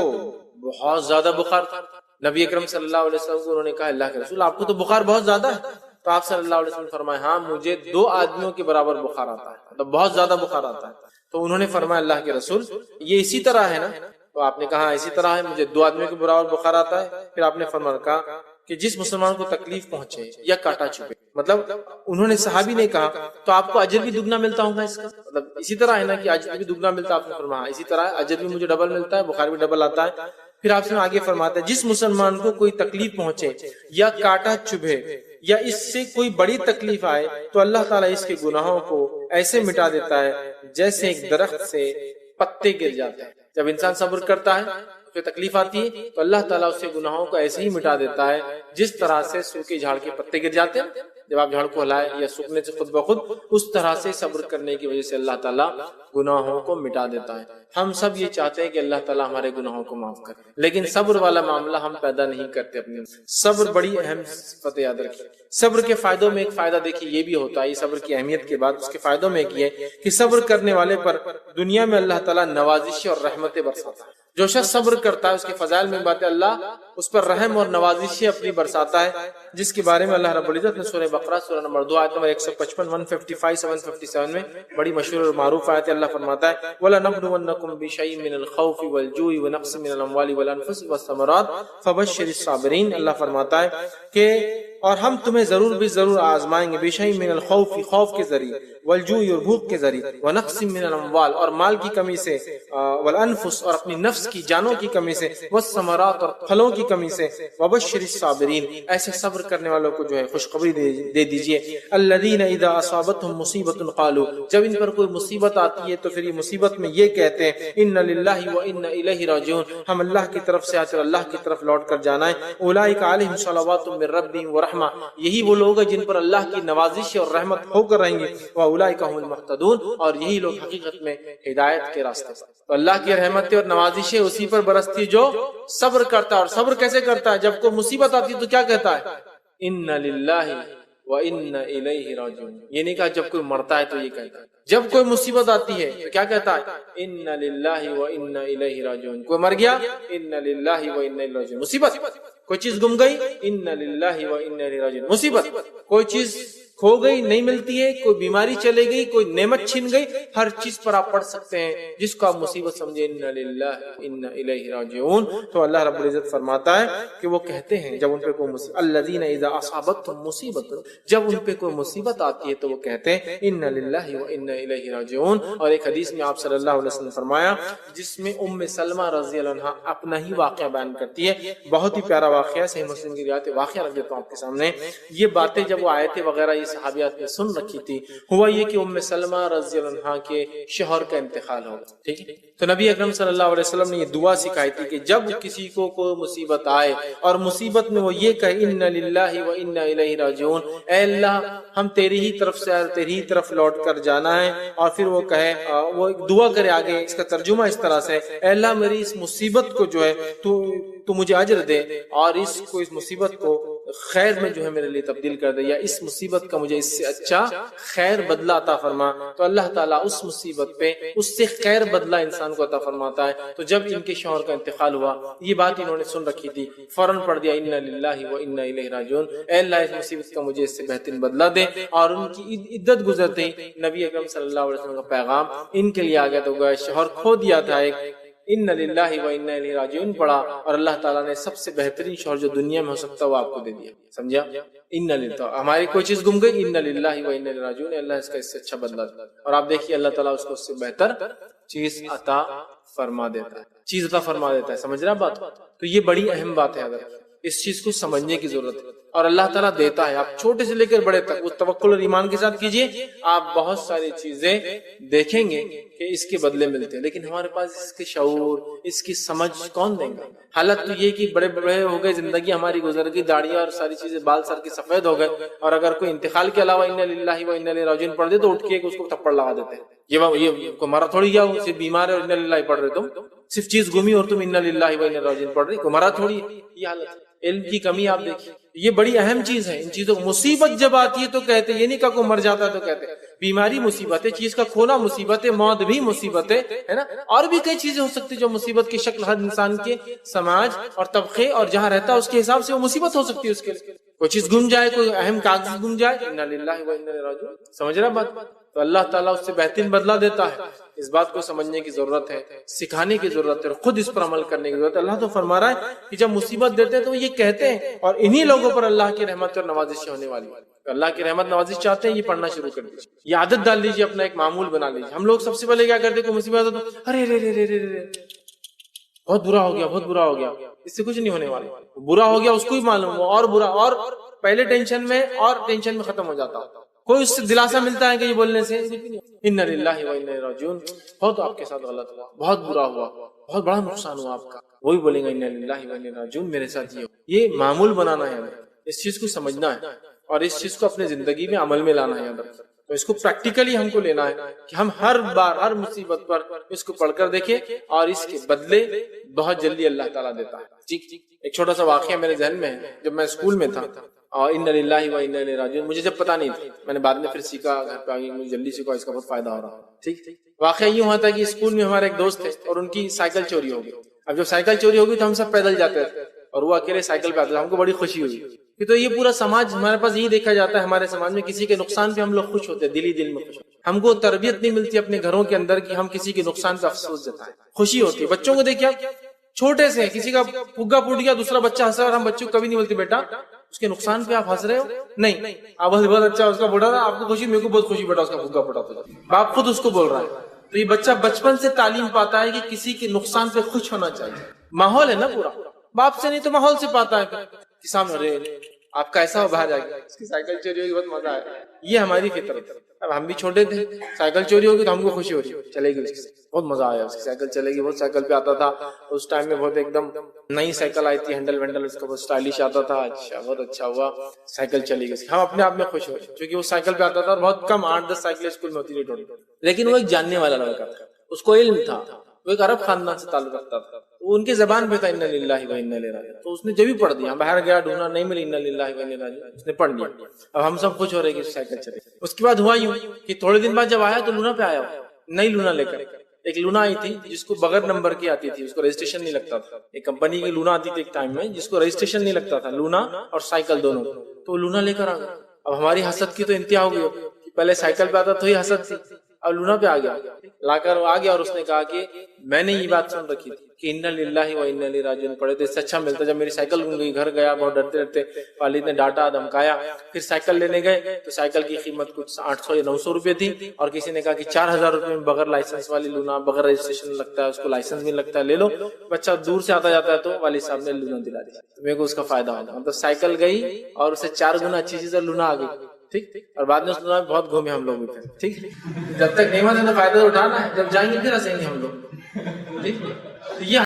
بہت زیادہ بخار تھا، نبی اکرم صلی اللہ علیہ وسلم کو انہوں نے کہا اللہ کے رسول آپ کو تو بخار بہت زیادہ ہے؟ تو آپ صلی اللہ علیہ وسلم فرمائے ہاں مجھے 2 آدمیوں کے برابر بخار آتا ہے، مطلب بہت زیادہ بخار آتا ہے۔ تو انہوں نے فرمایا اللہ کے رسول یہ اسی طرح ہے نا؟ تو آپ نے کہا اسی طرح ہے، مجھے 2 آدمیوں کے برابر بخار آتا ہے۔ پھر آپ نے فرمایا کہا کہ جس مسلمان کو تکلیف پہنچے یا کاٹا چبھے، مطلب انہوں نے صحابی نے کہا تو آپ کو اجر بھی دگنا ملتا ہوگا اس کا، مطلب اسی طرح ہے نا کہ اجر بھی دگنا ملتا ہے؟ آپ نے فرمایا اسی طرح اجر بھی مجھے ڈبل ملتا ہے، بخار بھی ڈبل آتا ہے۔ پھر آپ سے آگے فرماتے ہیں جس مسلمان کو کوئی تکلیف پہنچے یا کاٹا چبھے یا اس سے کوئی بڑی تکلیف آئے تو اللہ تعالیٰ اس کے گناہوں کو ایسے مٹا دیتا ہے جیسے ایک درخت سے پتے گر جاتے ہیں۔ جب انسان صبر کرتا ہے تو تکلیف آتی ہے تو اللہ تعالیٰ اس کے گناہوں کو ایسے ہی مٹا دیتا ہے جس طرح سے سوکھے جھاڑ کے پتے گر جاتے ہیں، جب آپ جھاڑ کو ہلائے یا سوکھنے سے خود بخود، اس طرح سے صبر کرنے کی وجہ سے اللہ تعالیٰ گناہوں کو مٹا دیتا ہے۔ ہم سب یہ چاہتے ہیں کہ اللہ تعالیٰ ہمارے گناہوں کو معاف کرے، لیکن صبر والا معاملہ ہم پیدا نہیں کرتے اپنے۔ صبر بڑی اہم صفت یاد رکھیے۔ صبر کے فائدوں میں ایک فائدہ دیکھیے یہ بھی ہوتا ہے، صبر کی اہمیت کے بعد اس کے فائدوں میں ایک یہ کہ صبر کرنے والے پر دنیا میں اللہ تعالیٰ نوازش اور رحمتیں برساتا ہے۔ جو شخص صبر کرتا ہے اس کے فضائل میں بات ہے اللہ اس پر رحم اور نوازشیں اپنی برساتا ہے، جس کے بارے میں اللہ رب العزت نے سورہ بقرہ سورہ نمبر 2 آیت نمبر 155 155 757 میں بڑی مشہور اور معروف آیت اللہ فرماتا ہے وَلَنَبْلُوَنَّكُمْ بِشَيْءٍ مِّنَ الْخَوْفِ وَالْجُوعِ وَنَقْصٍ مِّنَ الْأَمْوَالِ وَالْأَنفُسِ وَالثَّمَرَاتِ فَبَشِّرِ الصَّابِرِينَ۔ اللہ فرماتا ہے کہ اور ہم تمہیں ضرور بھی ضرور آزمائیں گے بشیء من الخوف خوف کے ذریعے والجوع اور بھوک کے ذریعے ونقص من الاموال اور مال کی کمی سے والانفس اور اپنی نفس کی جانوں کی کمی سے والثمرات اور پھلوں کی کمی سے وبشر الصابرین ایسے صبر کرنے والوں کو جو ہے خوشخبری دے دیجئے الذین اذا اصابتهم مصیبت قالوا جب ان پر کوئی مصیبت آتی ہے تو پھر یہ مصیبت میں یہ کہتے ہیں ان للہ وانا الیہ راجعون ہم اللہ کی طرف سے آتے اور اللہ کی طرف لوٹ کر جانا ہے اولئک علیہم صلوات من ربہم ورحمہ یہی وہ لوگ ہیں جن پر اللہ کی نوازش اور رحمت ہو کر رہیں گے واولئک هم المهتدون اور یہی لوگ حقیقت میں ہدایت کے راستے پر تو اللہ کی رحمتیں اور نوازشیں اسی پر برستی جو صبر کرتا ہے اور صبر کیسے کرتا ہے جب کوئی مصیبت آتی ہے تو کیا کہتا ہے ان للہ وانا الیہ راجعون یہ نہیں کہا جب کوئی مرتا ہے تو یہ کہتا ہے جب کوئی مصیبت آتی ہے تو کیا کہتا ہے ان للہ وانا الیہ راجعون کوئی مر گیا ان للہ وانا الیہ راجعون مصیبت کوئی چیز گم گئی ان للہ وانا الیہ راجعون مصیبت کوئی چیز کھو گئی نہیں ملتی ہے کوئی بیماری چلے گئی کوئی نعمت چھن گئی ہر چیز پر آپ پڑھ سکتے ہیں جس کو آپ مصیبت سمجھے ان للہ انا الیہ راجعون تو اللہ رب العزت فرماتا ہے کہ وہ کہتے ہیں جب ان پہ کوئی مصیبت الذین اذا اصابتهم مصیبت جب ان پہ کوئی مصیبت آتی ہے تو وہ کہتے ہیں ان للہ وانا الیہ راجعون اور ایک حدیث میں آپ صلی اللہ علیہ وسلم نے فرمایا جس میں ام سلمہ رضی اللہ عنہا اپنا ہی واقعہ بیان کرتی ہے بہت ہی پیارا واقعہ صحیح مسلم کی روایت واقعہ رکھ دیتا ہوں آپ کے سامنے یہ باتیں جب وہ آیتیں وغیرہ صحابیات نے سن رکھی تھی ہوا یہ کہ ام سلمہ رضی اللہ عنہا کے شوہر کا انتقال ہو گیا ٹھیک ہے تو نبی اکرم صلی اللہ علیہ وسلم نے یہ دعا سکھائی تھی کہ جب کسی کو کوئی مصیبت آئے اور مصیبت میں وہ یہ کہے ان للہ وانا الیہ راجعون اے اللہ ہم تیری ہی طرف سے تیری ہی طرف لوٹ کر جانا ہے اور پھر وہ کہے وہ دعا کرے آگے اس کا ترجمہ اس طرح سے اے اللہ میری اس مصیبت کو جو ہے تو مجھے اجر دے اور اس مصیبت کو خیر میں جو ہے میرے لیے تبدیل کر دے یا اس مصیبت کا مجھے اس سے اچھا خیر بدلہ عطا فرما تو اللہ تعالیٰ اس مصیبت پہ اس سے خیر بدلہ انسان کو عطا فرماتا ہے تو جب ان کے شوہر کا انتقال ہوا یہ بات انہوں نے سن رکھی تھی فوراً پڑھ دیا ان للہ وانا الیہ راجعون اے اللہ اس مصیبت کا مجھے اس سے بہترین بدلہ دے اور ان کی عدت گزرتے ہی نبی اکرم صلی اللہ علیہ وسلم کا پیغام ان کے لیے آ گیا تو گویا شوہر کھو دیا تھا ایک ان للہ وانا الیہ راجعون پڑھا اور اللہ تعالیٰ نے سب سے بہترین شوہر جو دنیا میں ہو سکتا وہ آپ کو دے دیا سمجھا ان للہ ہماری کوئی چیز گم گئی ان للہ وانا الیہ راجعون اللہ اس کا اس سے اچھا بدلہ دے اور آپ دیکھیے اللہ تعالیٰ اس کو اس سے بہتر چیز عطا فرما دیتا ہے سمجھ رہا بات تو یہ بڑی اہم بات ہے اگر اس چیز کو سمجھنے کی ضرورت ہے اور اللہ تعالیٰ دیتا ہے آپ چھوٹے سے لے کر بڑے تک اس توکل اور ایمان کے ساتھ کیجئے آپ بہت ساری چیزیں دیکھیں گے کہ اس کے بدلے ملتے ہیں لیکن ہمارے پاس اس کے شعور اس کی سمجھ کون دیں گا حالت تو یہ کہ بڑے بڑے ہو گئے زندگی ہماری گزر گئی داڑیاں اور ساری چیزیں بال سر کے سفید ہو گئے اور اگر کوئی انتقال کے علاوہ ان للہ وانا الیہ راجعون پڑھ دے تو اٹھ کے اس کو تھپڑ لگا دیتے ہیں یہ کو مرا تھوڑی گیا وہ صرف بیمار ہے اور ان للہ پڑھ رہے تم صرف چیز گمی اور تم ان للہ وانا الیہ راجعون پڑھ رہی کو مرا تھوڑی یہ حالت علم کی کمی آپ دیکھیے یہ بڑی اہم چیز ہے ان چیزوں مصیبت جب آتی ہے تو کہتے یہ نہیں کہ کوئی مر جاتا ہے تو کہتے بیماری مصیبت ہے چیز کا کھونا مصیبت ہے موت بھی مصیبت ہے نا اور بھی کئی چیزیں ہو سکتی جو مصیبت کی شکل ہر انسان کے سماج اور طبقے اور جہاں رہتا ہے اس کے حساب سے وہ مصیبت ہو سکتی ہے اس کے لیے کوئی چیز گم جائے کوئی اہم کاغذ گم جائے انا للہ وانا الیہ راجعون سمجھ رہا بات تو اللہ تعالیٰ اس سے بہترین بدلہ دیتا ہے اس بات کو سمجھنے کی ضرورت ہے سکھانے کی ضرورت ہے اور خود اس پر عمل کرنے کی ضرورت ہے اللہ تو فرما رہا ہے کہ جب مصیبت دیتے ہیں تو یہ کہتے ہیں اور انہی لوگوں پر اللہ کی رحمت اور نوازش ہونے والی اللہ کی رحمت نوازش چاہتے ہیں یہ پڑھنا شروع کر دیجیے یہ عادت ڈال لیجیے اپنا ایک معمول بنا لیجیے ہم لوگ سب سے پہلے کیا کرتے کوئی مصیبت تو ارے بہت برا ہو گیا اس سے کچھ نہیں ہونے والا برا ہو گیا اس کو ہی معلوم ہو اور برا اور پہلے ٹینشن میں ختم ہو جاتا کوئی اس سے دلاسا ملتا ہے کہ یہ بولنے سے ان للہ وانا الیہ راجعون بہت آپ کے ساتھ غلط ہوا بہت برا ہوا بہت بڑا نقصان ہوا آپ کا وہی بولیں گے ان للہ وانا الیہ راجعون میرے ساتھ یہ معمول بنانا ہے ہمیں اس چیز کو سمجھنا ہے اور اس چیز کو اپنے زندگی میں عمل میں لانا ہے تو اس کو پریکٹیکلی ہم کو لینا ہے کہ ہم ہر بار ہر مصیبت پر اس کو پڑھ کر دیکھیں اور اس کے بدلے بہت جلدی اللہ تعالیٰ دیتا ہے ایک چھوٹا سا واقعہ میرے ذہن میں ہے جب میں اسکول میں تھا اور ان للہ وانا الیہ راجعون مجھے جب پتا نہیں تھا میں نے بعد میں پھر سیکھا گھر پہ آگے مجھے جلدی سیکھا اس کا بہت فائدہ ہو رہا ٹھیک واقعہ یہ ہوا تھا کہ اسکول میں ہمارے ایک دوست تھے اور ان کی سائیکل چوری ہو گئی اب جب سائیکل چوری ہو گئی تو ہم سب پیدل جاتے تھے اور وہ اکیلے سائیکل پہ آتے تھے ہم کو بڑی خوشی ہوئی کہ تو یہ پورا سماج ہمارے پاس یہی دیکھا جاتا ہے ہمارے سماج میں کسی کے نقصان پہ ہم لوگ خوش ہوتے ہیں دل میں خوش ہم کو تربیت نہیں ملتی اپنے گھروں کے اندر کہ ہم کسی کے نقصان پہ افسوس جتائیں خوشی ہوتی ہے بچوں کو دیکھیے چھوٹے سے کسی کا پگا پھوٹ گیا, دوسرا بچہ ہنس رہا ہے, اور ہم بچوں کو کبھی نہیں بولتے بیٹا اس کے نقصان پہ آپ ہنس رہے ہو, نہیں, آپ بہت اچھا اس کا پھوٹا تھا, آپ کو خوشی, میرے کو بہت خوشی بیٹا اس کا پگا پھوٹا تھا, باپ خود اس کو بول رہا ہے. تو یہ بچہ بچپن سے تعلیم پاتا ہے کہ کسی کے نقصان پہ خوش ہونا چاہیے. ماحول ہے نا پورا, باپ سے نہیں تو ماحول سے پاتا ہے کہ سامنے آپ کا ایسا ہو باہر جا کے اس کی سائیکل چوری ہوگی بہت مزہ آئے. یہ ہماری فطرت ہے. اب ہم بھی چھوٹے تھے, سائیکل چوری ہوگی تو ہم کو خوشی ہو رہی ہے, چلے گی اس کی بہت مزہ آیا, اس کی سائیکل چلے گی. بہت سائیکل پہ آتا تھا اس ٹائم میں, بہت ایک دم نئی سائیکل آئی تھی, ہینڈل وینڈل اس کا بہت اسٹائلش آتا تھا. اچھا, بہت اچھا ہوا, سائیکل چلی گئی. ہم اپنے آپ میں خوش ہوئے کیونکہ وہ سائیکل پہ آتا تھا, اور بہت کم 8-10 سائیکلیں اسکول میں ہوتی تھی, لیکن وہ ایک جاننے والا لڑکا تھا, اس کو علم تھا, وہ ایک عرب خاندان سے تعلق رکھتا تھا, وہ ان کی زبان پہ تھا انا للہ و انا الیہ راجعون. تو اس نے جب بھی پڑھ دیا, باہر گیا ڈھونڈا نہیں ملی, انا للہ و انا الیہ راجعون, اس نے پڑھ لیا. اب ہم سب خوش ہو رہے کہ سائیکل چلے. اس کے بعد ہوا یوں کہ تھوڑے دن بعد جب آیا تو لونا پہ آیا, نئی لونا لے کر. ایک لونا آئی تھی جس کو بغیر نمبر کی آتی تھی, اس کو رجسٹریشن نہیں لگتا تھا. ایک کمپنی کی لونا آتی تھی ایک ٹائم میں جس کو رجسٹریشن نہیں لگتا تھا, لونا اور سائیکل دونوں. تو لونا لے کر آ گیا. اب ہماری حسد کی تو انتہا ہو گئی, پہلے سائیکل پہ آتا تو ہی حسد تھی, اب لونا پہ آ گیا. لا کر وہ آ گیا اور اس نے کہا کہ میں نے یہ بات سن رکھی تھی کہ انا للہ و انا الیہ راجعون پڑھے تو اس سے اچھا ملتا. جب میری سائیکل گم گئی, گھر گیا بہت ڈرتے ڈرتے, والد نے ڈانٹا دھمکایا. پھر سائیکل لینے گئے تو سائیکل کی قیمت کچھ 800 یا 900 روپے تھی, اور کسی نے کہا کہ 4000 روپے میں بغیر لائسنس والی لونا, بغیر رجسٹریشن لگتا ہے, اس کو لائسنس بھی لگتا ہے, لے لو. بچہ دور سے آتا جاتا ہے تو والد صاحب نے لونا دلا دی. میرے کو اس کا فائدہ ہوگا, مطلب سائیکل گئی اور اسے 4 گنا اچھی چیز لونا آ گئی. ٹھیک, اور بعد میں اس لونا بہت گھومے ہم لوگ بھی. ٹھیک, جب تک نعمت ہے تو فائدہ اٹھانا ہے, جب جائیں گے پھر ہنسیں گے ہم لوگ. ٹھیک, یہ